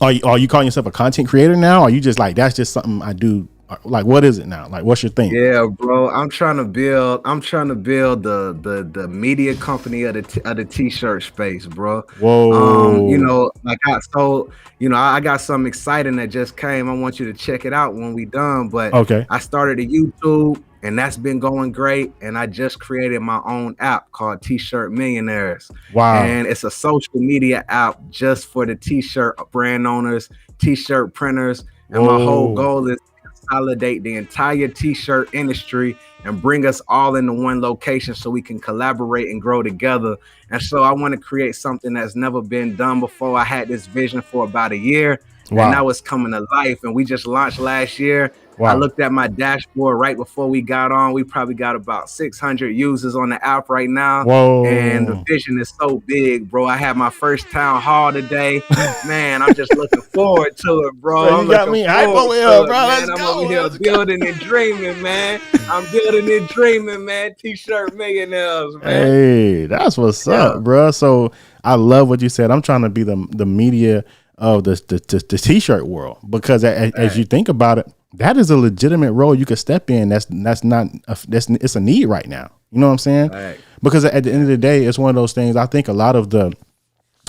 are you calling yourself a content creator now, or are you just like that's just something I do? Like what is it now? Like what's your thing? Yeah, bro. I'm trying to build the media company of the T-shirt space, bro. Whoa. You know, like I got something exciting that just came. I want you to check it out when we done. But okay, I started a YouTube and that's been going great. And I just created my own app called T-Shirt Millionaires. Wow. And it's a social media app just for the T-shirt brand owners, T-shirt printers. And my whole goal is consolidate the entire T-shirt industry and bring us all into one location so we can collaborate and grow together. And so I want to create something that's never been done before. I had this vision for about a year, and now it's coming to life. And we just launched last year. I looked at my dashboard right before we got on. We probably got about 600 users on the app right now. And the vision is so big, bro. I had my first town hall today. Man, I'm just looking forward to it, bro. You got me hype over here, bro. I'm over here building and dreaming, man. I'm building and dreaming, man. T-shirt millionaires, man. Hey, that's what's up, bro. So I love what you said. I'm trying to be the media of the T-shirt world because as you think about it, that is a legitimate role you could step in. It's a need right now. You know what I'm saying? Right. Because at the end of the day, it's one of those things. I think a lot of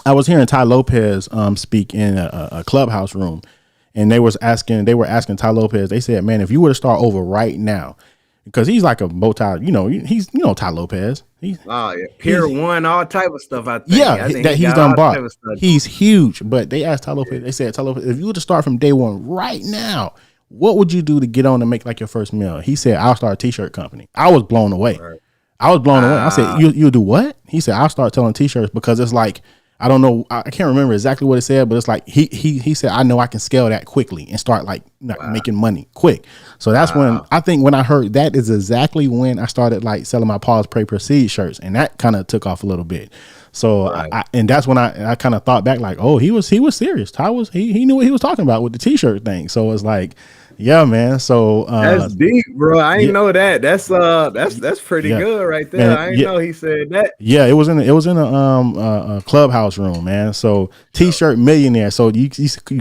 I was hearing Ty Lopez speak in a clubhouse room, and they were asking Ty Lopez. They said, "Man, if you were to start over right now, because he's like a multi, he's Ty Lopez. Pier 1, all type of stuff. I think that he's done bought. He's huge." But they asked Ty Lopez. They said, "Ty Lopez, if you were to start from day one right now, what would you do to get on and make like your first meal?" He said, "I'll start a T-shirt company." I was blown away. Right. I said, you'll do what? He said, "I'll start selling T-shirts because it's like, I don't know. I can't remember exactly what it said, but it's like, he said, I know I can scale that quickly and start like making money quick." So that's when when I heard that is exactly when I started like selling my Pause Pray Proceed shirts. And that kind of took off a little bit. So and that's when I kind of thought back like, oh, he was serious. He knew what he was talking about with the T-shirt thing. So it's like, yeah, man. So that's deep, bro. I didn't know that. That's pretty good right there. Man, I didn't know he said that. Yeah, it was in a clubhouse room, man. So T-Shirt Millionaire. So you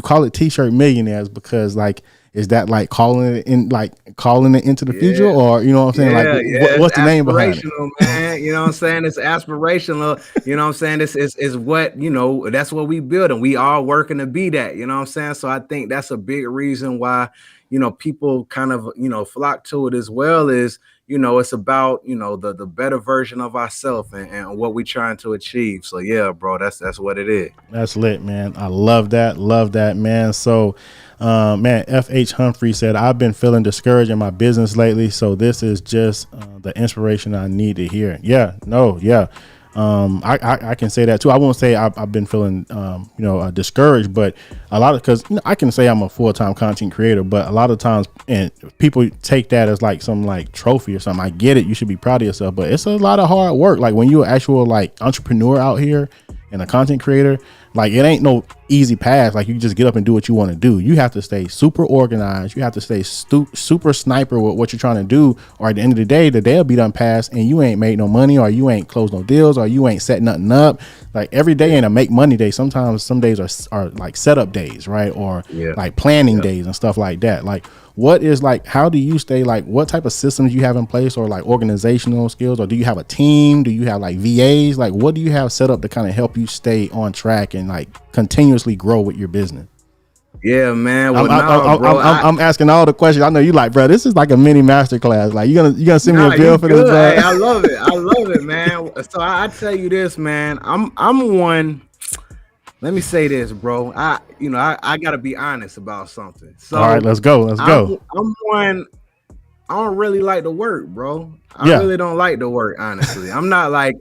call it T-Shirt Millionaires because like, is that like calling it into the future, or you know what I'm saying? Like what's the name behind it? Man, you know what I'm saying? It's aspirational. You know what I'm saying? This is what, that's what we build, and we all working to be that. You know what I'm saying? So I think that's a big reason why people kind of flock to it as well. Is it's about the better version of ourselves and what we're trying to achieve. So yeah, bro, that's what it is. That's lit, man. I love that, man. So man, FH Humphrey said, "I've been feeling discouraged in my business lately, so this is just the inspiration I need to hear." I can say that too. I won't say I've been feeling discouraged, but a lot of, because I can say I'm a full-time content creator, but a lot of times, and people take that as like some like trophy or something. I get it, you should be proud of yourself, but it's a lot of hard work. Like when you're an actual like entrepreneur out here and a content creator, Like, it ain't no easy path. Like, you just get up and do what you want to do. You have to stay super organized. You have to stay super sniper with what you're trying to do. Or at the end of the day will be done past and you ain't made no money, or you ain't closed no deals, or you ain't set nothing up. Like, every day ain't a make money day. Sometimes some days are like setup days, right? Or like planning days and stuff like that. Like, what is like, how do you stay, like, what type of systems you have in place, or like organizational skills, or do you have a team? Do you have like VAs? Like, what do you have set up to kind of help you stay on track and like continuously grow with your business? Yeah, man. Well, I'm asking all the questions. I know you like, bro, this is like a mini masterclass. Like, you gonna send me a bill for this, bro? Hey, I love it, man. So I tell you this, man. I'm one. Let me say this, bro. I gotta be honest about something. So all right, let's go. I'm one. I don't really like to work, bro. I really don't like to work, honestly. I'm not like,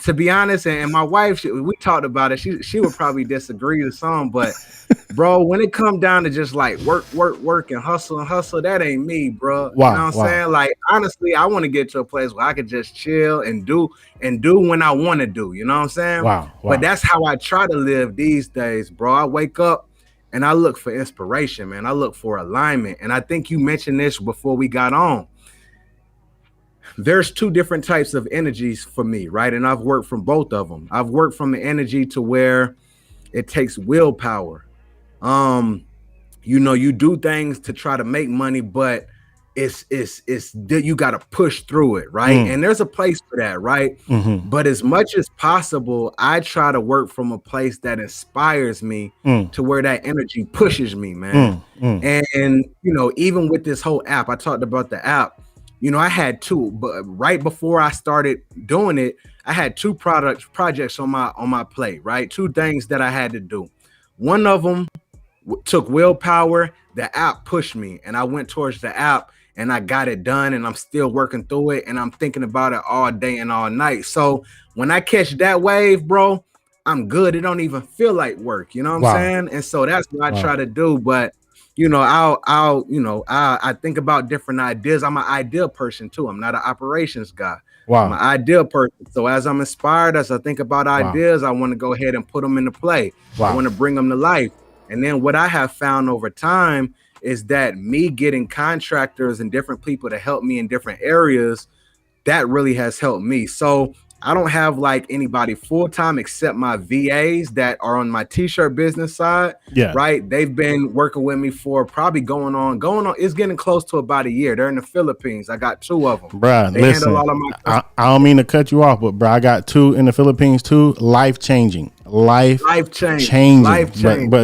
to be honest, and my wife, we talked about it. She would probably disagree with some, but bro, when it come down to just like work and hustle, that ain't me, bro. Wow, you know what I'm saying? Like, honestly, I want to get to a place where I could just chill and do when I want to do. You know what I'm saying? Wow. But that's how I try to live these days, bro. I wake up and I look for inspiration, man. I look for alignment. And I think you mentioned this before we got on. There's two different types of energies for me, right? And I've worked from both of them. I've worked from the energy to where it takes willpower. You do things to try to make money, but it's you got to push through it, right? And there's a place for that, right? But as much as possible, I try to work from a place that inspires me to where that energy pushes me, man. And even with this whole app, I talked about the app. I had two, but right before I started doing it, I had two projects on my plate, right? Two things that I had to do. One of them took willpower. The app pushed me, and I went towards the app, and I got it done, and I'm still working through it, and I'm thinking about it all day and all night. So when I catch that wave, bro, I'm good. It don't even feel like work. You know what I'm saying? And so that's what I try to do. But I think about different ideas. I'm an idea person too. I'm not an operations guy. I'm an idea person. So as I'm inspired, as I think about ideas, I want to go ahead and put them into play. I want to bring them to life. And then what I have found over time is that me getting contractors and different people to help me in different areas, that really has helped me. So I don't have like anybody full-time except my VAs that are on my T-shirt business side. Right. They've been working with me for probably going on. It's getting close to about a year. They're in the Philippines. I got two of them. Bruh, listen, I don't mean to cut you off, but bruh, I got two in the Philippines too. Life changing. But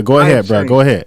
go ahead, bro. Go ahead.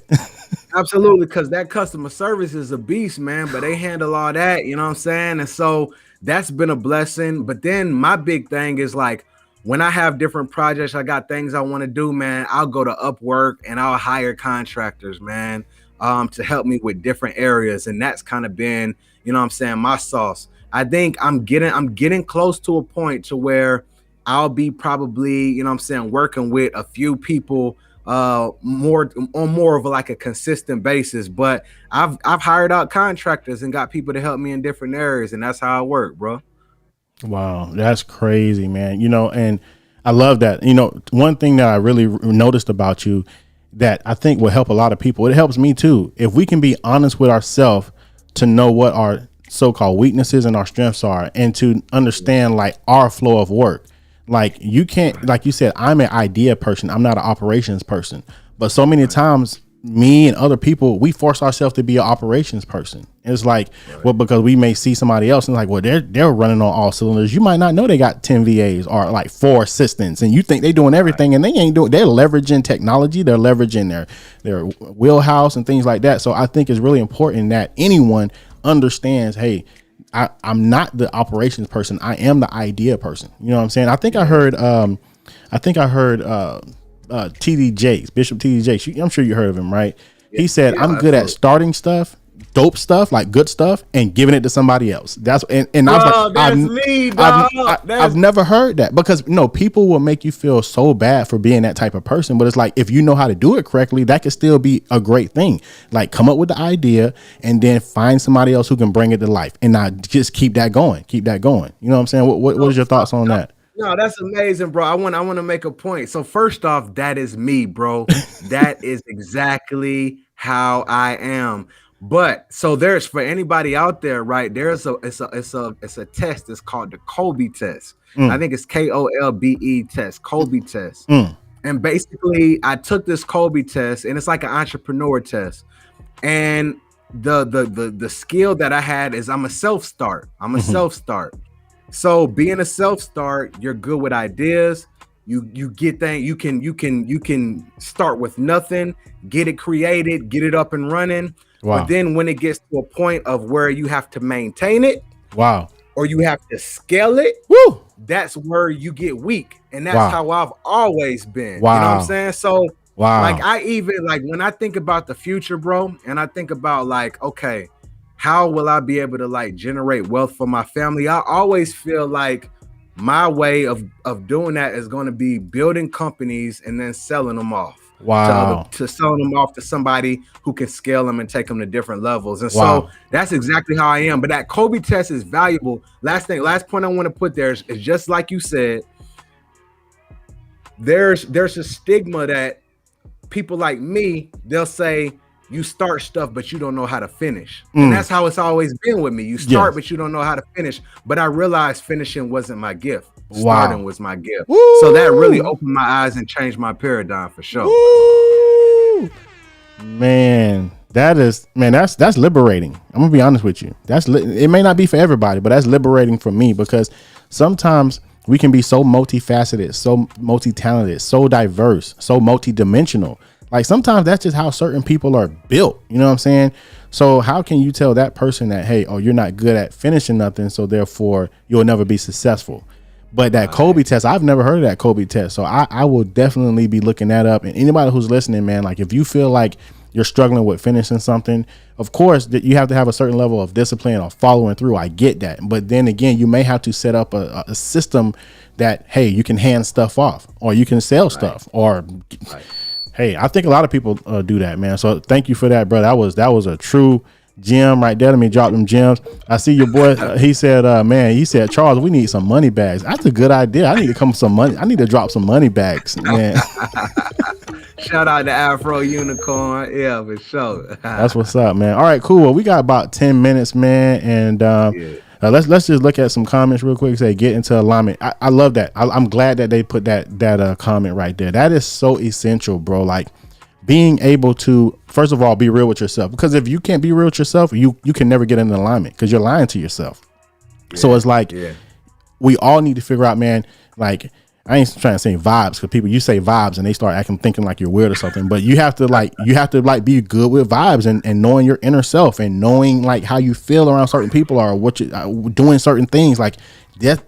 Absolutely. Because that customer service is a beast, man. But they handle all that. You know what I'm saying? And so that's been a blessing. But then my big thing is like, when I have different projects, I got things I want to do, man, I'll go to Upwork and I'll hire contractors, man, to help me with different areas. And that's kind of been, my sauce. I think I'm getting close to a point to where I'll be probably, working with a few people more of like a consistent basis. But I've hired out contractors and got people to help me in different areas, and that's how I work, bro. Wow, that's crazy, man. And I love that. One thing that I really noticed about you that I think will help a lot of people, it helps me too, if we can be honest with ourselves to know what our so-called weaknesses and our strengths are, and to understand like our flow of work. Like, you can't, like you said, I'm an idea person. I'm not an operations person. But so many times, me and other people, we force ourselves to be an operations person. It's like, well, because we may see somebody else and like, well, they're running on all cylinders. You might not know they got 10 VAs or like 4 assistants, and you think they're doing everything, and they ain't doing. They're leveraging technology. They're leveraging their wheelhouse and things like that. So I think it's really important that anyone understands, hey, I'm not the operations person. I am the idea person. You know what I'm saying? I think I heard TD Jakes, Bishop TD Jakes. I'm sure you heard of him, right? He said, I'm good at starting stuff, dope stuff, like good stuff, and giving it to somebody else. That's and I was like, I've never heard that, because people will make you feel so bad for being that type of person. But it's like, if you know how to do it correctly, that could still be a great thing. Like, come up with the idea and then find somebody else who can bring it to life, and not just keep that going. You know what I'm saying? What is your thoughts on that? No, that's amazing, bro. I want to make a point. So first off, that is me, bro. That is exactly how I am. But so there's for anybody out there, right? There's a test. It's called the Kolbe test. I think it's KOLBE test, Kolbe test. And basically, I took this Kolbe test, and it's like an entrepreneur test. And the skill that I had is I'm a self-start. So being a self-start, you're good with ideas. You get things. You can start with nothing, get it created, get it up and running. Wow. But then when it gets to a point of where you have to maintain it, wow, or you have to scale it, woo, that's where you get weak. And that's wow. how I've always been. Wow. You know what I'm saying? So wow. Like I even like when I think about the future, bro, and I think about like, okay, how will I be able to like generate wealth for my family? I always feel like my way of doing that is going to be building companies and then selling them off. Wow. To selling them off to somebody who can scale them and take them to different levels. And wow. so that's exactly how I am. But that Kolbe test is valuable. Last point I want to put there is just like you said, there's a stigma that people like me, they'll say you start stuff, but you don't know how to finish. And that's how it's always been with me. You start, but you don't know how to finish. But I realized finishing wasn't my gift. Starting was my gift. Woo. So that really opened my eyes and changed my paradigm for sure. Woo. Man, that's liberating. I'm gonna be honest with you. It may not be for everybody, but that's liberating for me, because sometimes we can be so multifaceted, so multi-talented, so diverse, so multi-dimensional. Like sometimes that's just how certain people are built. You know what I'm saying? So how can you tell that person that, hey, oh, you're not good at finishing nothing, so therefore you'll never be successful? But that Kolbe test, I've never heard of that Kolbe test. So I will definitely be looking that up. And anybody who's listening, man, like if you feel like you're struggling with finishing something, of course that you have to have a certain level of discipline or following through. I get that. But then again, you may have to set up a system that, hey, you can hand stuff off, or you can sell stuff, or hey, I think a lot of people do that, man. So thank you for that, bro. That was a true gem right there. Let me drop them gems. I see your boy. He said, Charles, we need some money bags. That's a good idea. I need to come with some money. I need to drop some money bags, man. Shout out to Afro Unicorn. Yeah, for sure. That's what's up, man. All right, cool. Well, we got about 10 minutes, man. And let's just look at some comments real quick. Say get into alignment. I love that. I'm glad that they put that comment right there. That is so essential, bro. Like being able to, first of all, be real with yourself, because if you can't be real with yourself, you can never get in alignment, because you're lying to yourself. So it's like we all need to figure out, man, like I ain't trying to say vibes, because people, you say vibes and they start thinking like you're weird or something, but you have to be good with vibes and knowing your inner self and knowing like how you feel around certain people or what you're doing certain things. Like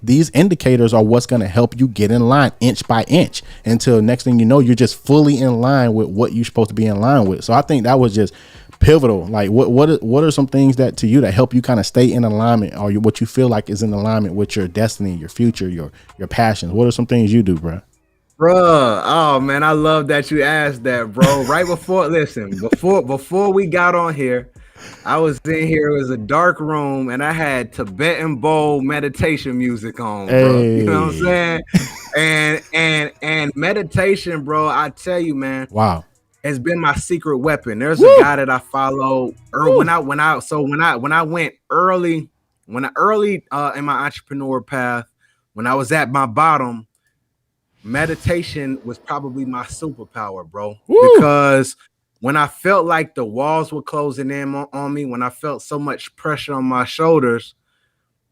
these indicators are what's going to help you get in line inch by inch until next thing you know, you're just fully in line with what you're supposed to be in line with. So I think that was just pivotal. Like what are some things that to you that help you kind of stay in alignment, or what you feel like is in alignment with your destiny, your future, your passions? What are some things you do, bro? Oh man, I love that you asked that, bro. Right before we got on here, I was in here. It was a dark room, and I had Tibetan bowl meditation music on, bro. You know what I'm saying? And meditation, bro. I tell you, man. Wow. Has been my secret weapon. There's a guy that I follow when I went early in my entrepreneur path, when I was at my bottom, meditation was probably my superpower, bro. Because when I felt like the walls were closing in on me, when I felt so much pressure on my shoulders,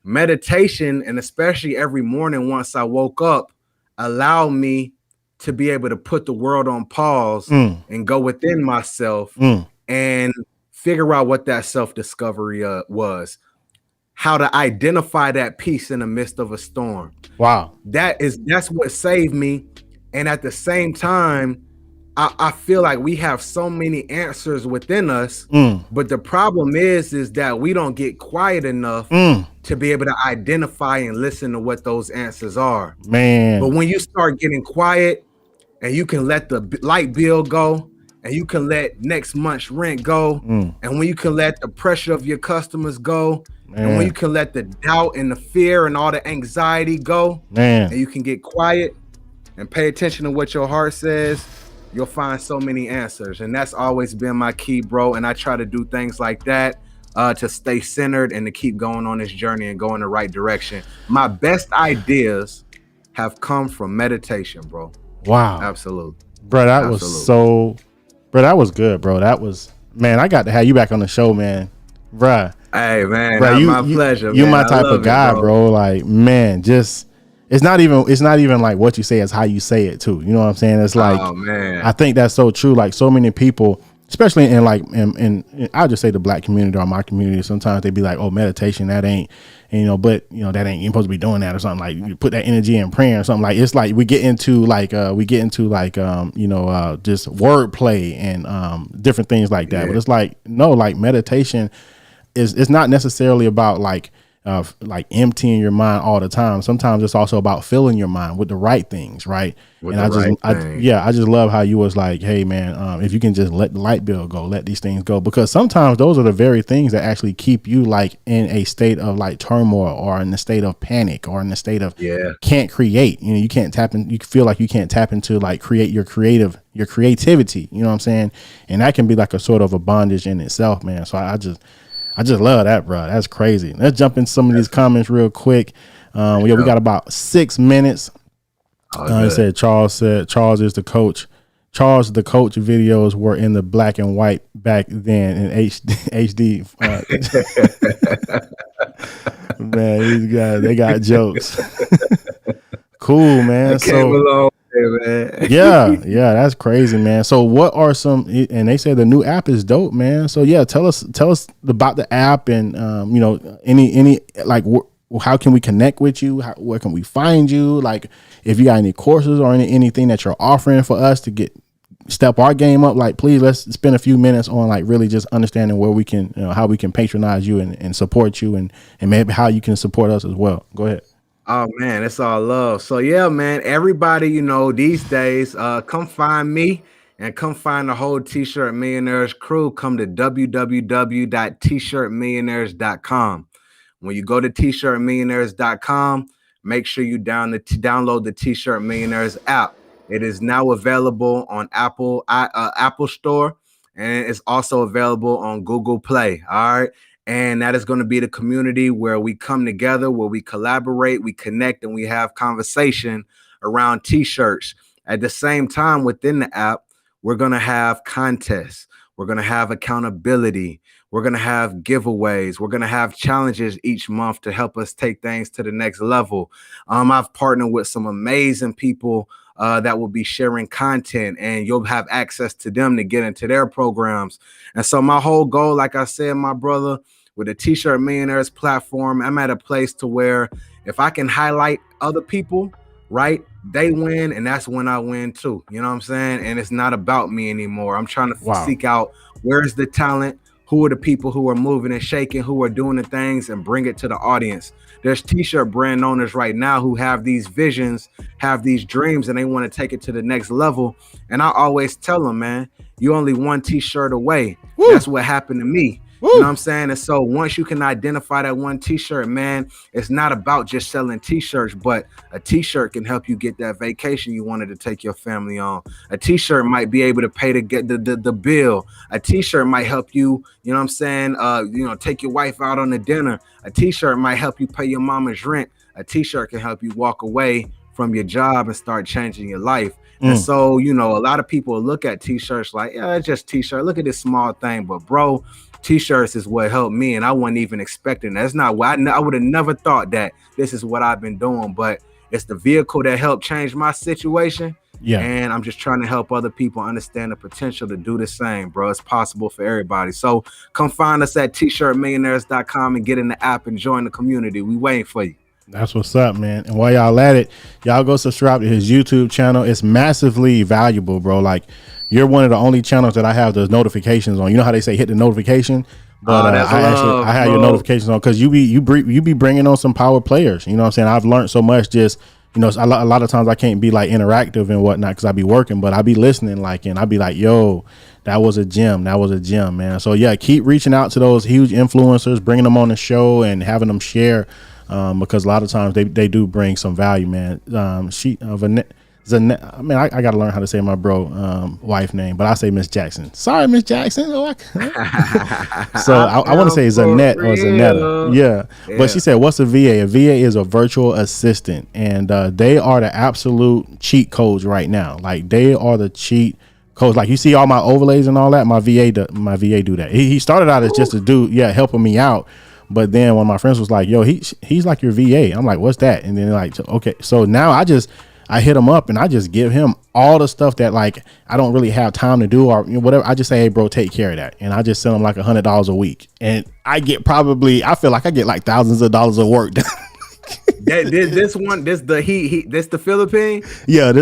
meditation, and especially every morning once I woke up, allowed me to be able to put the world on pause and go within myself and figure out what that self-discovery was, how to identify that peace in the midst of a storm. Wow. That's what saved me. And at the same time, I feel like we have so many answers within us, but the problem is that we don't get quiet enough to be able to identify and listen to what those answers are. Man. But when you start getting quiet and you can let the light bill go, and you can let next month's rent go, and when you can let the pressure of your customers go, And when you Man, can let the doubt and the fear and all the anxiety go, man. and you can get quiet and pay attention to what your heart says, you'll find so many answers. And that's always been my key, bro. And I try to do things like that to stay centered and to keep going on this journey and go in the right direction. My best ideas have come from meditation, bro. Wow. Absolutely. Bro, that was Absolutely. so, bro, that was good, bro. That was, man, I got to have you back on the show, man. Bruh. Hey, man, Bro, my pleasure. You man. my I type of love guy, it, bro. Like, man, just it's not even like what you say, it's how you say it too. You know what I'm saying? It's like, Oh, man. I think that's so true. Like, so many people, especially in like in I'll just say the black community or my community, sometimes they be like, oh, meditation, that ain't, but that ain't, you're supposed to be doing that or something. Like, you put that energy in prayer or something. Like, it's like we get into like just wordplay and different things like that. Yeah. But it's like, no, like meditation it's not necessarily about like emptying your mind all the time. Sometimes it's also about filling your mind with the right things, right? With and the I just love how you was like, hey man, if you can just let the light bill go, let these things go, because sometimes those are the very things that actually keep you like in a state of like turmoil or in the state of panic or in the state of can't create. You can't tap in. You feel like you can't tap into like create your creativity. You know what I'm saying? And that can be like a sort of a bondage in itself, man. So I just love that, bro. That's crazy. Let's jump into some of these comments real quick. We got about 6 minutes. It said Charles is the coach. Charles, the coach videos were in the black and white back then in HD. Man, these guys, they got jokes. Cool, man. Yeah, that's crazy, man. So what are some, and they said the new app is dope, man. So yeah, tell us about the app and, any like, how can we connect with you? Where can we find you? Like if you got any courses or anything that you're offering for us to step our game up, like please, let's spend a few minutes on like really just understanding where we can, how we can patronize you and support you and maybe how you can support us as well. Go ahead. Oh man, it's all love. So yeah, man, everybody, these days, come find me and come find the whole T-Shirt Millionaires crew. Come to www.tshirtmillionaires.com. When you go to tshirtmillionaires.com, make sure you download the T-Shirt Millionaires app. It is now available on Apple Store, and it's also available on Google Play. All right. And that is going to be the community where we come together, where we collaborate, we connect, and we have conversation around T-shirts. At the same time, within the app, we're going to have contests. We're going to have accountability. We're going to have giveaways. We're going to have challenges each month to help us take things to the next level. I've partnered with some amazing people that will be sharing content, and you'll have access to them to get into their programs. And so my whole goal, like I said, my brother, with the T-Shirt Millionaires platform, I'm at a place to where if I can highlight other people, right, they win, and that's when I win too. You know what I'm saying? And it's not about me anymore. I'm trying to seek out where's the talent, who are the people who are moving and shaking, who are doing the things, and bring it to the audience. There's T-shirt brand owners right now who have these visions, have these dreams, and they want to take it to the next level. And I always tell them, man, you only one T-shirt away. Woo. That's what happened to me. Woo. You know what I'm saying? And so once you can identify that one T-shirt, man, it's not about just selling T-shirts, but a T-shirt can help you get that vacation you wanted to take your family on. A T-shirt might be able to pay to get the bill. A T-shirt might help you, you know what I'm saying, take your wife out on a dinner. A T-shirt might help you pay your mama's rent. A T-shirt can help you walk away from your job and start changing your life. And so, a lot of people look at T-shirts like, yeah, it's just T-shirt. Look at this small thing. But bro, T-shirts is what helped me, and I wasn't even expecting that. That's not what I would have never thought that this is what I've been doing, but it's the vehicle that helped change my situation. Yeah. And I'm just trying to help other people understand the potential to do the same, bro. It's possible for everybody. So come find us at tshirtmillionaires.com and get in the app and join the community. We waiting for you. That's what's up, man. And while y'all at it, y'all go subscribe to his YouTube channel. It's massively valuable, bro. Like, you're one of the only channels that I have those notifications on. You know how they say hit the notification, but I have your notifications on because you be bringing on some power players. You know what I'm saying? I've learned so much just you know, a lot of times I can't be like interactive and whatnot because I be working, but I be listening, like, and I be like, yo, that was a gem. That was a gem, man. So yeah, keep reaching out to those huge influencers, bringing them on the show and having them share, because a lot of times they do bring some value, man. Zanette, I mean, I got to learn how to say my wife name, but I say Miss Jackson. Sorry, Miss Jackson. So I want to say Zanette or Zanetta. Yeah. But she said, what's a VA? A VA is a virtual assistant, and they are the absolute cheat codes right now. Like, they are the cheat codes. Like, you see all my overlays and all that. My VA do that. He started out as just a dude, helping me out. But then one of my friends was like, yo, he's like your VA. I'm like, what's that? And then like, okay. So now I hit him up and I just give him all the stuff that like I don't really have time to do or whatever. I just say, hey, bro, take care of that. And I just send him like $100 a week. And I feel like I get like thousands of dollars of work done. This the Philippine? Yeah,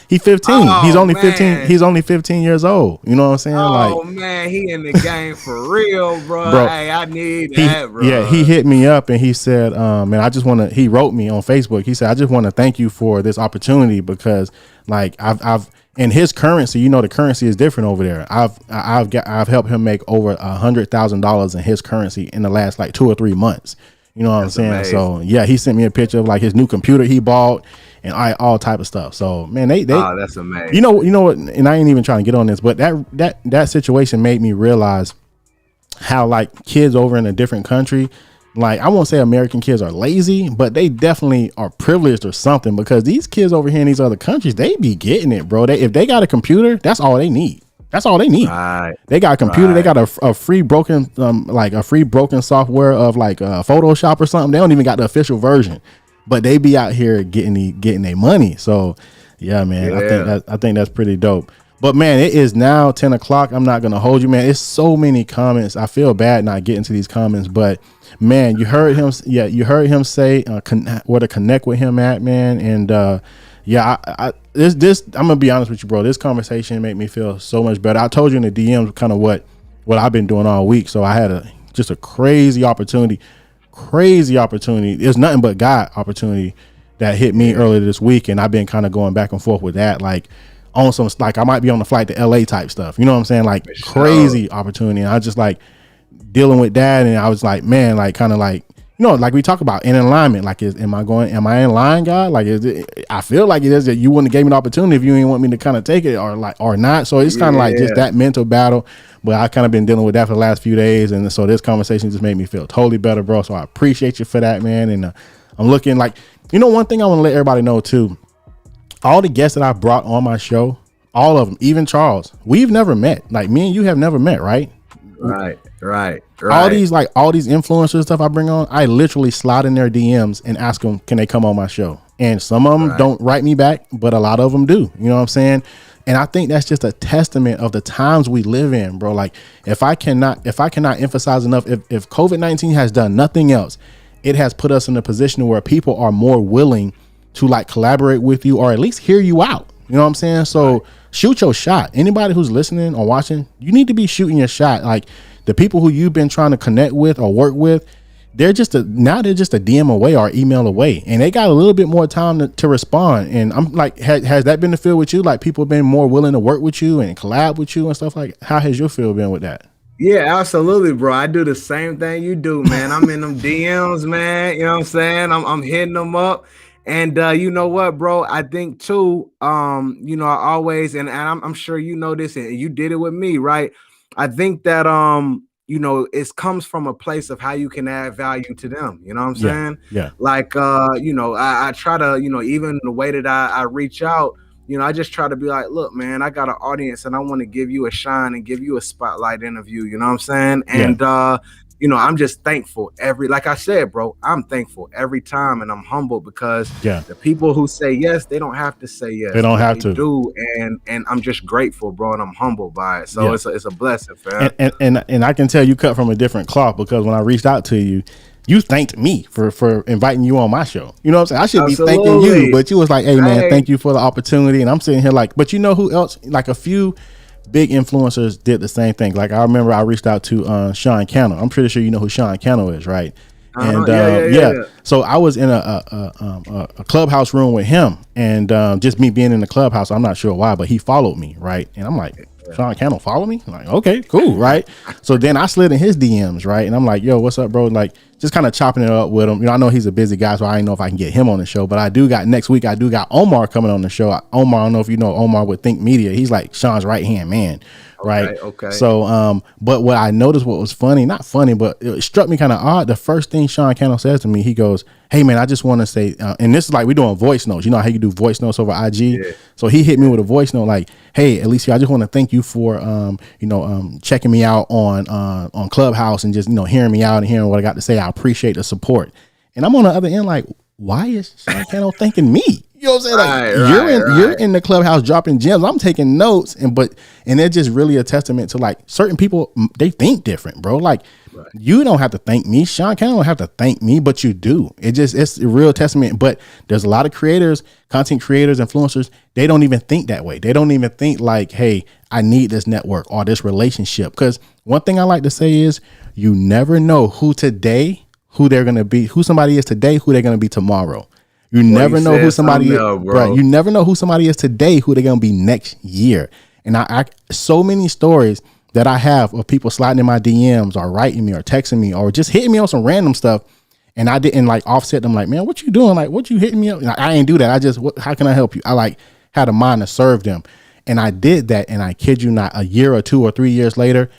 he 15. Oh, he's only man. 15. He's only 15 years old. You know what I'm saying? Oh man, he in the game for real, bro. Hey, I need that, bro. Yeah, he hit me up and he said, man, he wrote me on Facebook. He said, I just want to thank you for this opportunity because like I've in his currency, you know, the currency is different over there. I've helped him make over $100,000 in his currency in the last like 2 or 3 months. You know what I'm saying? Amazing. So yeah, he sent me a picture of like his new computer he bought and all type of stuff. So man, that's amazing. You know what? And I ain't even trying to get on this, but that situation made me realize how like kids over in a different country, like I won't say American kids are lazy, but they definitely are privileged or something because these kids over here in these other countries, they be getting it, bro. If they got a computer, that's all they need. That's all they need. Right. They got a computer. Right. They got a free broken software of like Photoshop or something. They don't even got the official version, but they be out here getting their money. So yeah, man, yeah. I think that's pretty dope. But man, it is now 10 o'clock. I'm not gonna hold you, man. It's so many comments. I feel bad not getting to these comments, but man, you heard him. Yeah, you heard him say where to connect with him at, man, and this I'm gonna be honest with you, bro. This conversation made me feel so much better. I told you in the DMs kind of what I've been doing all week. So I had just a crazy opportunity. There's nothing but God opportunity that hit me earlier this week, and I've been kind of going back and forth with that, like on some like I might be on the flight to LA type stuff. You know what I'm saying? Like crazy opportunity. And I just like dealing with that, and I was like, man, like kind of like. You know, like we talk about in alignment, like, am I in line, God? Like, I feel like it is that you wouldn't have gave me the opportunity if you didn't want me to kind of take it or not. So it's kind of like just that mental battle. But I kind of been dealing with that for the last few days. And so this conversation just made me feel totally better, bro. So I appreciate you for that, man. And I'm looking like, you know, one thing I want to let everybody know too, all the guests that I brought on my show, all of them, even Charles, we've never met. Like me and you have never met, right? Right. All these influencers stuff I bring on, I literally slide in their DMs and ask them, can they come on my show? And some of them don't write me back, but a lot of them do. You know what I'm saying? And I think that's just a testament of the times we live in, bro. Like if I cannot emphasize enough, if COVID-19 has done nothing else, it has put us in a position where people are more willing to like collaborate with you or at least hear you out. You know what I'm saying? So shoot your shot. Anybody who's listening or watching, you need to be shooting your shot. Like the people who you've been trying to connect with or work with, they're just a DM away or email away, and they got a little bit more time to respond. And I'm like, has that been the feel with you? Like people have been more willing to work with you and collab with you and stuff like. How has your feel been with that? Yeah, absolutely, bro. I do the same thing you do, man. I'm in them DMs, man. You know what I'm saying? I'm hitting them up. And you know what, bro? I think too, you know, I always and I'm sure you know this, and you did it with me, right? I think that you know, it comes from a place of how you can add value to them. You know what I'm saying? Yeah. Like you know, I try to, you know, even the way that I reach out, you know, I just try to be like, look, man, I got an audience and I want to give you a shine and give you a spotlight interview. You know what I'm saying? And you know, I'm just thankful like I said, bro, I'm thankful every time, and I'm humbled because the people who say yes, they don't have to say yes. They don't have to do, and I'm just grateful, bro, and I'm humbled by it. So it's a blessing, fam. And I can tell you cut from a different cloth because when I reached out to you, you thanked me for inviting you on my show. You know what I'm saying? I should be thanking you, but you was like, hey man, thank you for the opportunity. And I'm sitting here like, but you know who else? Like a few big influencers did the same thing. Like I remember I reached out to Sean Cannell. I'm pretty sure you know who Sean Cannell is, right? And Yeah. so I was in a clubhouse room with him, and just me being in the clubhouse, I'm not sure why, but he followed me, right? And I'm like, Sean Cannell follow me? I'm like, okay, cool, right? So then I slid in his DMs, right? And I'm like, yo, what's up, bro? Like, just kind of chopping it up with him. You know, I know he's a busy guy, so I didn't know if I can get him on the show. But I do got next week, I do got Omar coming on the show. Omar, I don't know if you know Omar with Think Media. He's like Sean's right hand man, right? Okay. So, but what I noticed, what was funny, not funny, but it struck me kind of odd. The first thing Sean Cannell says to me, he goes, hey man, I just want to say, and this is like, we doing voice notes. You know how you do voice notes over IG? Yeah. So he hit me with a voice note like, hey, Eliseo, I just want to thank you for, checking me out on Clubhouse and just, hearing me out and hearing what I got to say. I appreciate the support. And I'm on the other end like, why is Sean Cannell thanking me? You know what I'm saying? Like you're in the clubhouse dropping gems. I'm taking notes, and it's just really a testament to like certain people, they think different, bro. Like you don't have to thank me. Sean Cannell don't have to thank me, but you do. It's a real testament. But there's a lot of creators, content creators, influencers, they don't even think that way. They don't even think like, hey, I need this network or this relationship. Because one thing I like to say is you never know who they're going to be, who somebody is today, who they're going to be tomorrow. You never know who somebody is, bro. You never know who somebody is today, who they're going to be next year. And I so many stories that I have of people sliding in my DMs or writing me or texting me or just hitting me on some random stuff. And I didn't like offset them like, man, what you doing? Like, what you hitting me up? Like, I ain't do that. I just, how can I help you? I like had a mind to serve them. And I did that. And I kid you not, a year or 2 or 3 years later,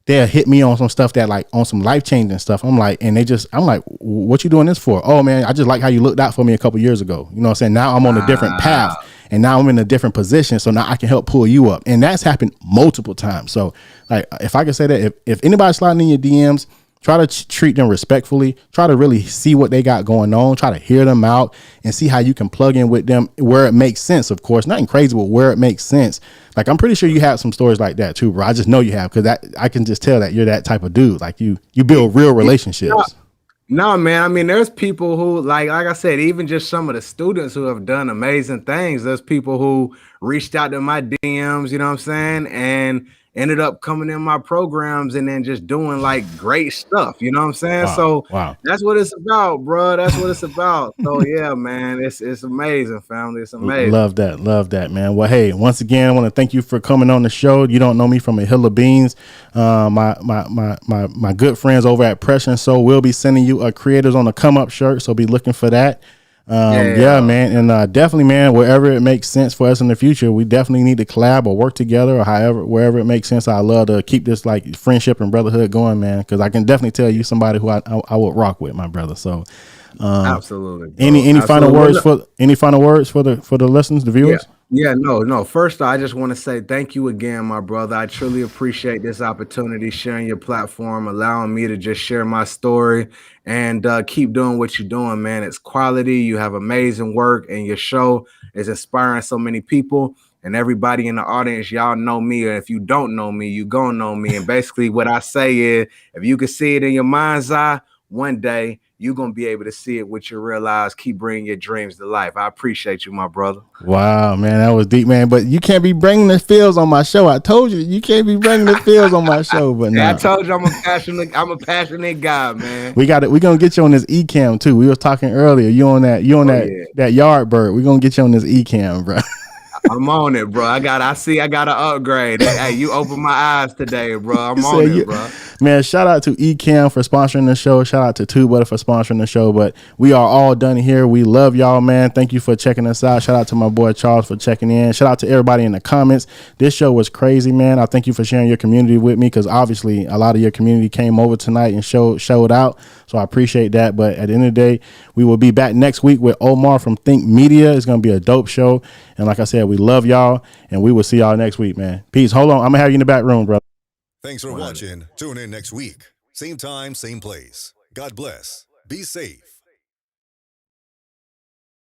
they'll hit me on some stuff that like on some life-changing stuff. I'm like, I'm like, what you doing this for? Oh man, I just like how you looked out for me a couple years ago. You know what I'm saying? Now I'm on a different path and now I'm in a different position. So now I can help pull you up. And that's happened multiple times. So like, if I could say that if anybody's sliding in your DMs, try to treat them respectfully, try to really see what they got going on, try to hear them out and see how you can plug in with them where it makes sense. Of course, nothing crazy, but where it makes sense. Like, I'm pretty sure you have some stories like that too, bro. I just know you have, because I can just tell that you're that type of dude. Like you build real relationships. No, man. I mean, there's people who like I said, even just some of the students who have done amazing things. There's people who reached out to my DMs, you know what I'm saying? And ended up coming in my programs and then just doing like great stuff. You know what I'm saying? Wow. That's what it's about, bro. That's what it's about. So yeah, man, it's amazing, family. It's amazing. Love that, man. Well, hey, once again, I want to thank you for coming on the show. You don't know me from a hill of beans. My good friends over at Pressure and Soul will be sending you a Creators on the Come Up shirt. So be looking for that. Man. And definitely, man, wherever it makes sense for us in the future, we definitely need to collab or work together or wherever it makes sense. I love to keep this like friendship and brotherhood going, man, because I can definitely tell you somebody who I would rock with, my brother. So absolutely. Bro. Any final words for the listeners, the viewers? No. First, I just want to say thank you again, my brother. I truly appreciate this opportunity, sharing your platform, allowing me to just share my story, and keep doing what you're doing, man. It's quality. You have amazing work, and your show is inspiring so many people. And everybody in the audience, y'all know me, or if you don't know me, you gonna know me. And basically what I say is, if you can see it in your mind's eye, one day you're going to be able to see it with your real eyes. Keep bringing your dreams to life. I appreciate you, my brother. Wow, man, that was deep, man. But you can't be bringing the feels on my show. I told you can't be bringing the feels on my show. But I told you I'm a passionate guy, man. We're going to get you on this Ecamm too. We were talking earlier. You on that Yardbird. We're going to get you on this Ecamm, bro. I'm on it, bro. I got to upgrade. Hey, you opened my eyes today, bro. I'm on it, bro. Man, shout out to Ecamm for sponsoring the show. Shout out to Two Butter for sponsoring the show. But we are all done here. We love y'all, man. Thank you for checking us out. Shout out to my boy Charles for checking in. Shout out to everybody in the comments. This show was crazy, man. I thank you for sharing your community with me, because obviously a lot of your community came over tonight and showed out. So I appreciate that. But at the end of the day, we will be back next week with Omar from Think Media. It's going to be a dope show. And like I said, we love y'all, and we will see y'all next week, man. Peace. Hold on. I'm going to have you in the back room, brother. Thanks for watching. Tune in next week. Same time, same place. God bless. Be safe.